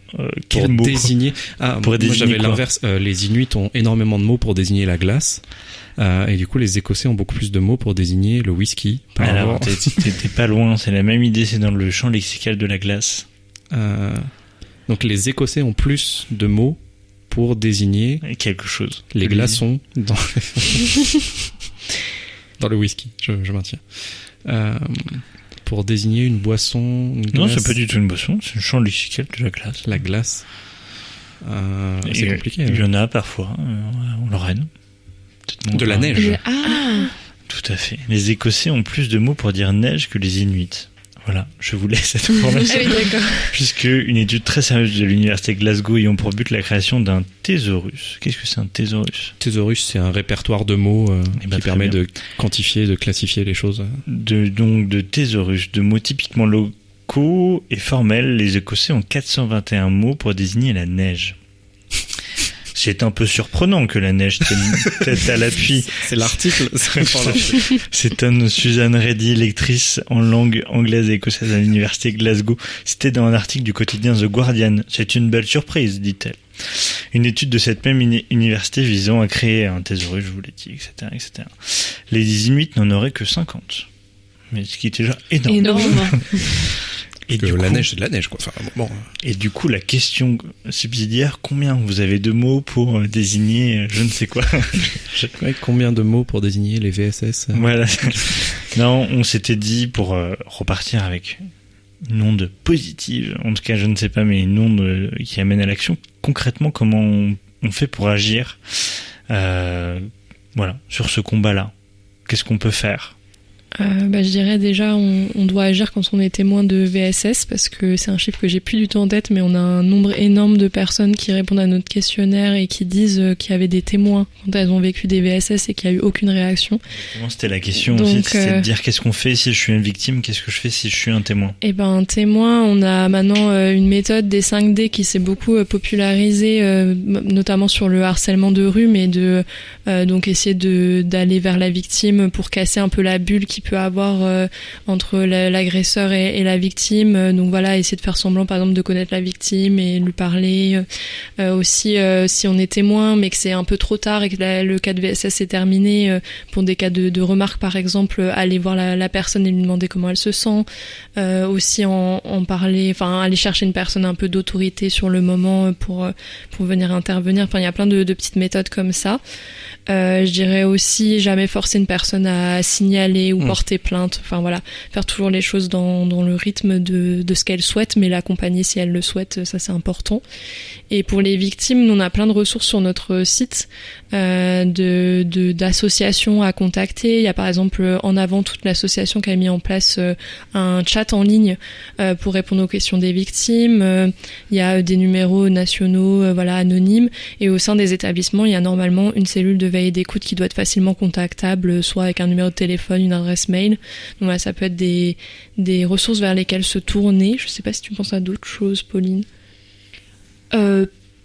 quel mot? Désigner. Moi j'avais l'inverse. Les Inuits ont énormément de mots pour désigner la glace. Et du coup, les Écossais ont beaucoup plus de mots pour désigner le whisky. Alors, t'es pas loin. C'est la même idée. C'est dans le champ lexical de la glace. Donc, les Écossais ont plus de mots pour désigner quelque chose. Les glaçons dans dans le whisky. Je maintiens. Pour désigner une boisson. Non, c'est pas du tout une boisson. C'est le champ lexical de la glace. La glace. C'est compliqué. Il y en a parfois en Lorraine. De la neige. Tout à fait. Les Écossais ont plus de mots pour dire neige que les Inuits. Voilà, je vous laisse cette information. Ah oui, d'accord. Puisque une étude très sérieuse de l'université de Glasgow ayant pour but la création d'un thésaurus. Qu'est-ce que c'est un thésaurus? Thésaurus, c'est un répertoire de mots qui permet de quantifier, de classifier les choses. Donc de thésaurus, de mots typiquement locaux et formels, les Écossais ont 421 mots pour désigner la neige. C'est un peu surprenant que la neige tienne tête à l'appui. C'est l'article. C'est Suzanne Reddy, lectrice en langue anglaise et écossaise à l'université Glasgow. C'était dans un article du quotidien The Guardian. C'est une belle surprise, dit-elle. Une étude de cette même université visant à créer un thésaurus, je vous l'ai dit, etc., etc. Les Inuits n'en auraient que 50. Mais ce qui est déjà énorme. Et que la neige, c'est de la neige, quoi. Enfin, bon. Et du coup, la question subsidiaire, combien vous avez de mots pour désigner je ne sais quoi? Ouais, combien de mots pour désigner les VSS? Voilà. Non, on s'était dit, pour repartir avec une onde positive, en tout cas, je ne sais pas, mais une onde qui amène à l'action, concrètement, comment on fait pour agir voilà, sur ce combat-là? Qu'est-ce qu'on peut faire? Je dirais déjà on doit agir quand on est témoin de VSS, parce que c'est un chiffre que j'ai plus du tout en tête, mais on a un nombre énorme de personnes qui répondent à notre questionnaire et qui disent qu'il y avait des témoins quand elles ont vécu des VSS et qu'il n'y a eu aucune réaction. C'était la question aussi, c'était de dire qu'est-ce qu'on fait si je suis une victime, qu'est-ce que je fais si je suis un témoin? Eh ben, un témoin, on a maintenant une méthode des 5D qui s'est beaucoup popularisée, notamment sur le harcèlement de rue, mais donc essayer d'aller vers la victime pour casser un peu la bulle qui peut avoir entre l'agresseur et la victime. Donc voilà, essayer de faire semblant par exemple de connaître la victime et lui parler. Aussi si on est témoin mais que c'est un peu trop tard et que le cas de VSS est terminé, pour des cas de remarques par exemple, aller voir la personne et lui demander comment elle se sent. Aussi en parler, enfin aller chercher une personne un peu d'autorité sur le moment pour venir intervenir. Enfin il y a plein de petites méthodes comme ça. Je dirais aussi jamais forcer une personne à signaler ou porter plainte. Enfin voilà, faire toujours les choses dans le rythme de ce qu'elle souhaite, mais l'accompagner si elle le souhaite, ça c'est important. Et pour les victimes, on a plein de ressources sur notre site d'associations à contacter. Il y a par exemple En Avant, toute l'association qui a mis en place un chat en ligne pour répondre aux questions des victimes. Il y a des numéros nationaux voilà anonymes, et au sein des établissements, il y a normalement une cellule de veille et d'écoute qui doit être facilement contactable, soit avec un numéro de téléphone, une adresse mail. Donc voilà, ça peut être des ressources vers lesquelles se tourner. Je sais pas si tu penses à d'autres choses, Pauline.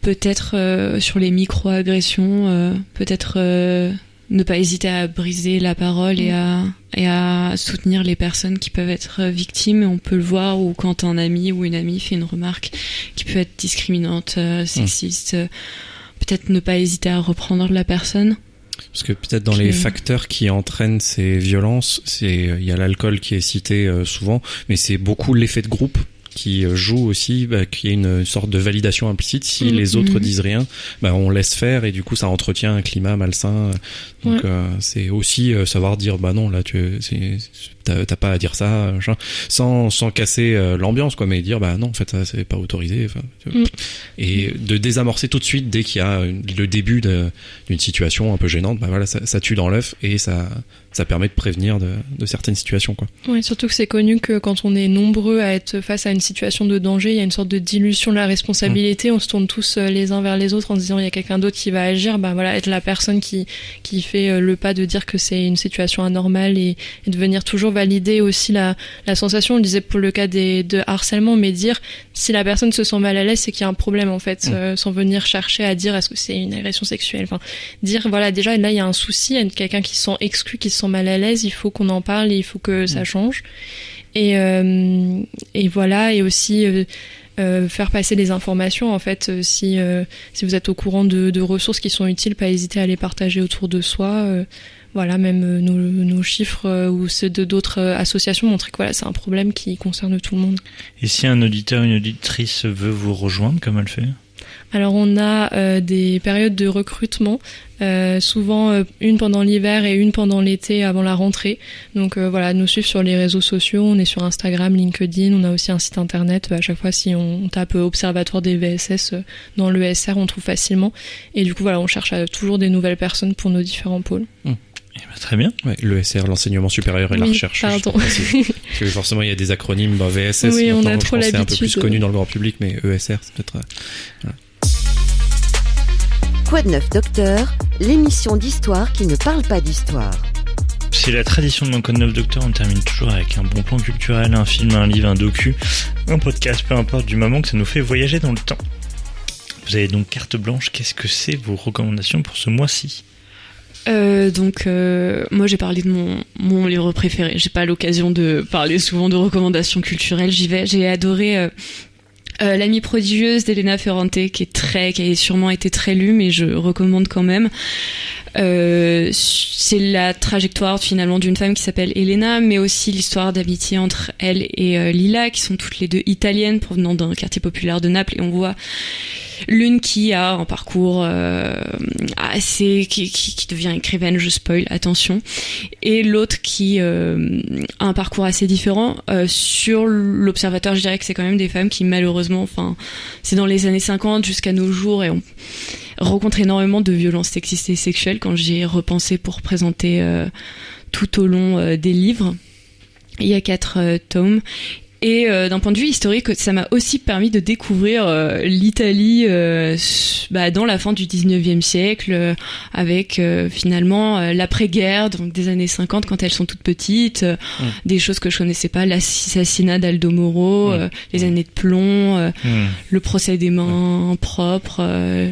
Peut-être sur les micro-agressions, peut-être ne pas hésiter à briser la parole et à soutenir les personnes qui peuvent être victimes. On peut le voir, ou quand un ami ou une amie fait une remarque qui peut être discriminante, sexiste, peut-être ne pas hésiter à reprendre la personne. Parce que peut-être dans les facteurs qui entraînent ces violences, il y a l'alcool qui est cité souvent, mais c'est beaucoup l'effet de groupe qui joue aussi, qu'il y ait une sorte de validation implicite. Si les autres disent rien, on laisse faire, et du coup ça entretient un climat malsain. Donc c'est aussi savoir dire non, là t'as pas à dire ça, sans casser l'ambiance, quoi, mais dire non, en fait ça c'est pas autorisé, et de désamorcer tout de suite dès qu'il y a le début d'une situation un peu gênante. Voilà, ça tue dans l'œuf, et ça permet de prévenir de certaines situations, quoi. Ouais, surtout que c'est connu que quand on est nombreux à être face à une situation de danger, il y a une sorte de dilution de la responsabilité. On se tourne tous les uns vers les autres en se disant il y a quelqu'un d'autre qui va agir. Voilà, être la personne qui fait le pas de dire que c'est une situation anormale, et de venir toujours valider aussi la sensation. On le disait pour le cas de harcèlement, mais dire si la personne se sent mal à l'aise, c'est qu'il y a un problème en fait, sans venir chercher à dire est-ce que c'est une agression sexuelle. Enfin, dire voilà, déjà là il y a un souci, il y a quelqu'un qui se sent exclu, qui se sent mal à l'aise, il faut qu'on en parle et il faut que ça change. Et voilà, et aussi faire passer les informations en fait. Si vous êtes au courant de ressources qui sont utiles, pas hésiter à les partager autour de soi. Voilà, même nos chiffres ou ceux d'autres associations montrent que voilà, c'est un problème qui concerne tout le monde. Et si un auditeur, une auditrice veut vous rejoindre, comment elle fait ? Alors on a des périodes de recrutement, souvent une pendant l'hiver et une pendant l'été avant la rentrée. Donc voilà, nous suivre sur les réseaux sociaux, on est sur Instagram, LinkedIn, on a aussi un site internet. À chaque fois, si on tape Observatoire des VSS dans l'ESR, on trouve facilement. Et du coup voilà, on cherche toujours des nouvelles personnes pour nos différents pôles. Très bien. Ouais, l'ESR, l'enseignement supérieur et la recherche. Pardon. Parce que forcément, il y a des acronymes. VSS, oui, on a trop c'est l'habitude. un peu plus connu dans le grand public, mais ESR, c'est peut-être... Voilà. Quoi de neuf, docteur ? L'émission d'histoire qui ne parle pas d'histoire. C'est la tradition de mon Code 9 Docteur, on termine toujours avec un bon plan culturel, un film, un livre, un docu, un podcast, peu importe, du moment que ça nous fait voyager dans le temps. Vous avez donc carte blanche. Qu'est-ce que c'est vos recommandations pour ce mois-ci ? Moi j'ai parlé de mon livre préféré. J'ai pas l'occasion de parler souvent de recommandations culturelles. J'y vais. J'ai adoré L'amie prodigieuse d'Elena Ferrante, qui a sûrement été très lue, mais je recommande quand même. C'est la trajectoire finalement d'une femme qui s'appelle Elena, mais aussi l'histoire d'amitié entre elle et Lila, qui sont toutes les deux italiennes provenant d'un quartier populaire de Naples, et on voit l'une qui a un parcours qui devient écrivaine, je spoil, attention, et l'autre qui a un parcours assez différent. Sur l'Observateur, je dirais que c'est quand même des femmes qui malheureusement, c'est dans les années 50 jusqu'à nos jours, et on rencontre énormément de violences sexistes et sexuelles quand j'y ai repensé pour présenter tout au long des livres. Il y a 4 tomes. Et d'un point de vue historique, ça m'a aussi permis de découvrir l'Italie dans la fin du 19e siècle, avec finalement l'après-guerre, donc des années 50 quand elles sont toutes petites, des choses que je connaissais pas, l'assassinat d'Aldo Moro, les années de plomb, le procès des mains propres,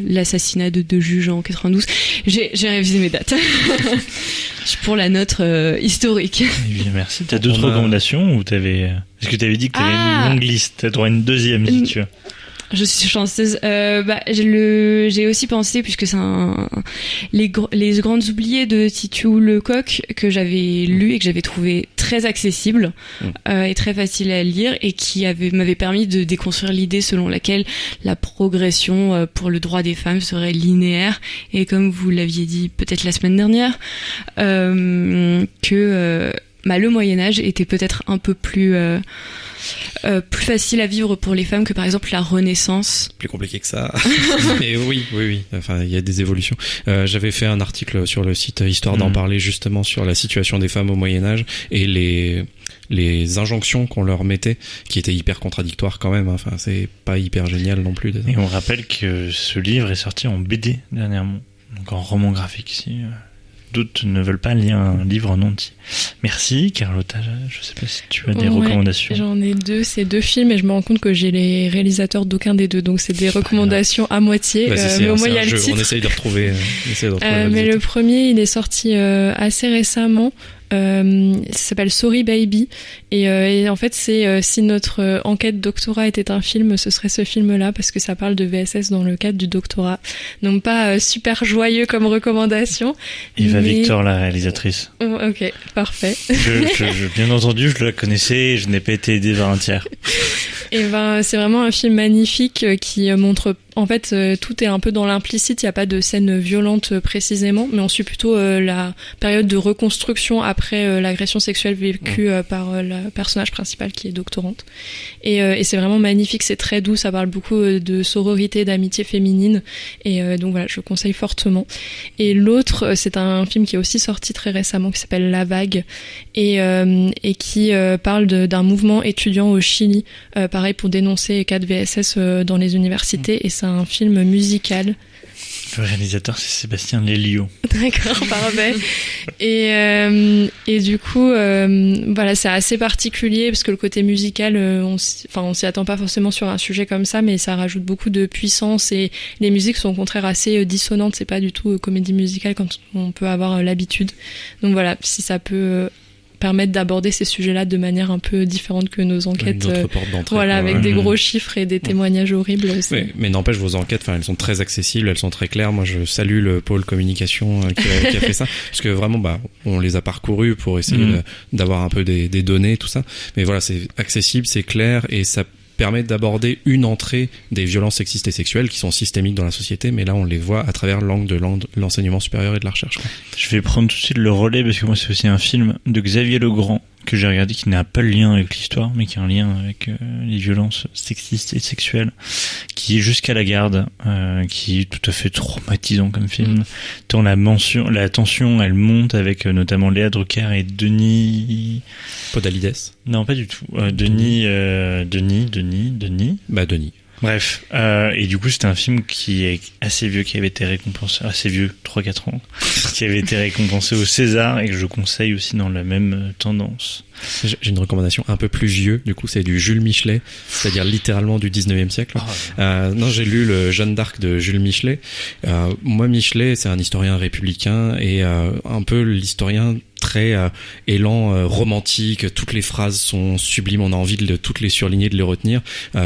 l'assassinat de 2 juges en 92. J'ai révisé mes dates. Pour la note historique. Eh bien, merci. T'as d'autres recommandations ou est-ce que t'avais dit que t'avais une longue liste? T'as droit à une deuxième si tu veux. Je suis chanceuse. J'ai aussi pensé, puisque c'est les Grandes Oubliées de Titiou Lecoq que j'avais lu et que j'avais trouvé très accessible et très facile à lire, et qui m'avait permis de déconstruire l'idée selon laquelle la progression pour le droit des femmes serait linéaire, et comme vous l'aviez dit peut-être la semaine dernière, que le Moyen-Âge était peut-être un peu plus facile à vivre pour les femmes que par exemple la Renaissance. Plus compliqué que ça. Mais oui. Enfin, il y a des évolutions. J'avais fait un article sur le site Histoire d'en parler, justement sur la situation des femmes au Moyen-Âge et les injonctions qu'on leur mettait, qui étaient hyper contradictoires quand même. Enfin, c'est pas hyper génial non plus. Et on rappelle que ce livre est sorti en BD dernièrement, donc en roman graphique ici. D'autres ne veulent pas lire un livre en entier. Merci Carlotta, je sais pas si tu as des recommandations. J'en ai 2, c'est 2 films, et je me rends compte que j'ai les réalisateurs d'aucun des 2, donc c'est des recommandations à moitié, mais au moins il y a le titre. On essaye de retrouver mais le premier, il est sorti assez récemment. Ça s'appelle Sorry Baby, et en fait c'est si notre enquête doctorat était un film, ce serait ce film-là, parce que ça parle de VSS dans le cadre du doctorat. Donc pas super joyeux comme recommandation. Eva Victor, la réalisatrice. Ok, parfait. Bien entendu, je la connaissais et je n'ai pas été aidé par un tiers. Et c'est vraiment un film magnifique qui montre, en fait, tout est un peu dans l'implicite. Il n'y a pas de scène violente précisément, mais on suit plutôt la période de reconstruction après l'agression sexuelle vécue par le personnage principal qui est doctorante. Et c'est vraiment magnifique, c'est très doux, ça parle beaucoup de sororité, d'amitié féminine. Et donc voilà, je conseille fortement. Et l'autre, c'est un film qui est aussi sorti très récemment, qui s'appelle La Vague, et qui parle d'un mouvement étudiant au Chili, pareil, pour dénoncer 4 VSS dans les universités, et c'est un film musical. Le réalisateur, c'est Sébastien Lelio. D'accord, parfait. Et du coup, voilà, c'est assez particulier parce que le côté musical, on s'y attend pas forcément sur un sujet comme ça, mais ça rajoute beaucoup de puissance, et les musiques sont au contraire assez dissonantes. C'est pas du tout comédie musicale quand on peut avoir l'habitude. Donc voilà, si ça peut permettre d'aborder ces sujets-là de manière un peu différente que nos enquêtes. Une autre porte d'entrée. Voilà, avec des gros chiffres et des témoignages horribles. Mais n'empêche, vos enquêtes, elles sont très accessibles, elles sont très claires. Moi, je salue le pôle communication qui a fait ça, parce que vraiment, on les a parcourus pour essayer d'avoir un peu des données, tout ça. Mais voilà, c'est accessible, c'est clair, et ça permet d'aborder une entrée des violences sexistes et sexuelles qui sont systémiques dans la société, mais là on les voit à travers l'angle de l'enseignement supérieur et de la recherche. Je vais prendre tout de suite le relais, parce que moi c'est aussi un film de Xavier Legrand que j'ai regardé, qui n'a pas le lien avec l'histoire, mais qui a un lien avec les violences sexistes et sexuelles, qui est Jusqu'à la garde, qui est tout à fait traumatisant comme film. Tant la tension, elle monte avec notamment Léa Drucker et Denis Podalides. Non, pas du tout. Denis. Denis. Bref, et du coup c'était un film qui est assez vieux, qui avait été récompensé, assez vieux, 3-4 ans, qui avait été récompensé au César, et que je conseille aussi dans la même tendance. J'ai une recommandation un peu plus vieux, du coup c'est du Jules Michelet, c'est-à-dire littéralement du 19e siècle. Non, j'ai lu le Jeanne d'Arc de Jules Michelet. Moi, Michelet, c'est un historien républicain et un peu l'historien très élan romantique, toutes les phrases sont sublimes, on a envie de toutes les surligner, de les retenir,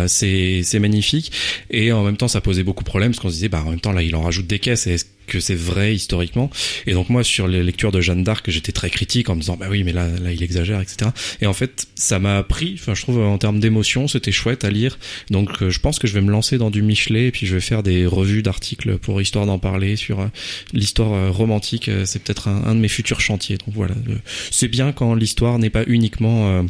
c'est magnifique, et en même temps ça posait beaucoup de problèmes parce qu'on se disait en même temps là il en rajoute des caisses, et est-ce que c'est vrai historiquement? Et donc moi sur les lectures de Jeanne d'Arc j'étais très critique en me disant oui mais là il exagère, etc. Et en fait ça m'a appris, je trouve en termes d'émotion c'était chouette à lire, donc je pense que je vais me lancer dans du Michelet et puis je vais faire des revues d'articles pour histoire d'en parler sur l'histoire romantique, c'est peut-être un de mes futurs chantiers. Donc voilà, c'est bien quand l'histoire n'est pas uniquement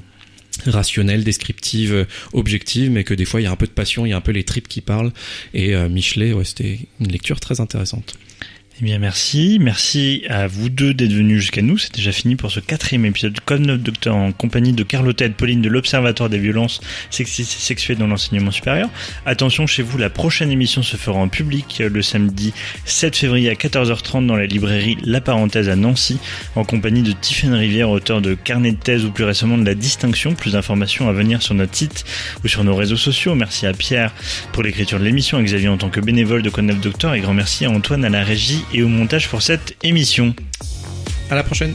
rationnelle, descriptive, objective, mais que des fois il y a un peu de passion, il y a un peu les tripes qui parlent, et Michelet, c'était une lecture très intéressante. Eh bien merci à vous deux d'être venus jusqu'à nous, c'est déjà fini pour ce 4e épisode de Code 9 Docteur en compagnie de Carlotta et de Pauline de l'Observatoire des violences sexistes et sexuelles dans l'enseignement supérieur. Attention chez vous, la prochaine émission se fera en public le samedi 7 février à 14h30 dans la librairie La Parenthèse à Nancy, en compagnie de Tiffaine Rivière, auteur de Carnet de thèse ou plus récemment de La Distinction. Plus d'informations à venir sur notre site ou sur nos réseaux sociaux. Merci à Pierre pour l'écriture de l'émission, à Xavier en tant que bénévole de Code 9 Docteur, et grand merci à Antoine à la régie et au montage pour cette émission. À la prochaine.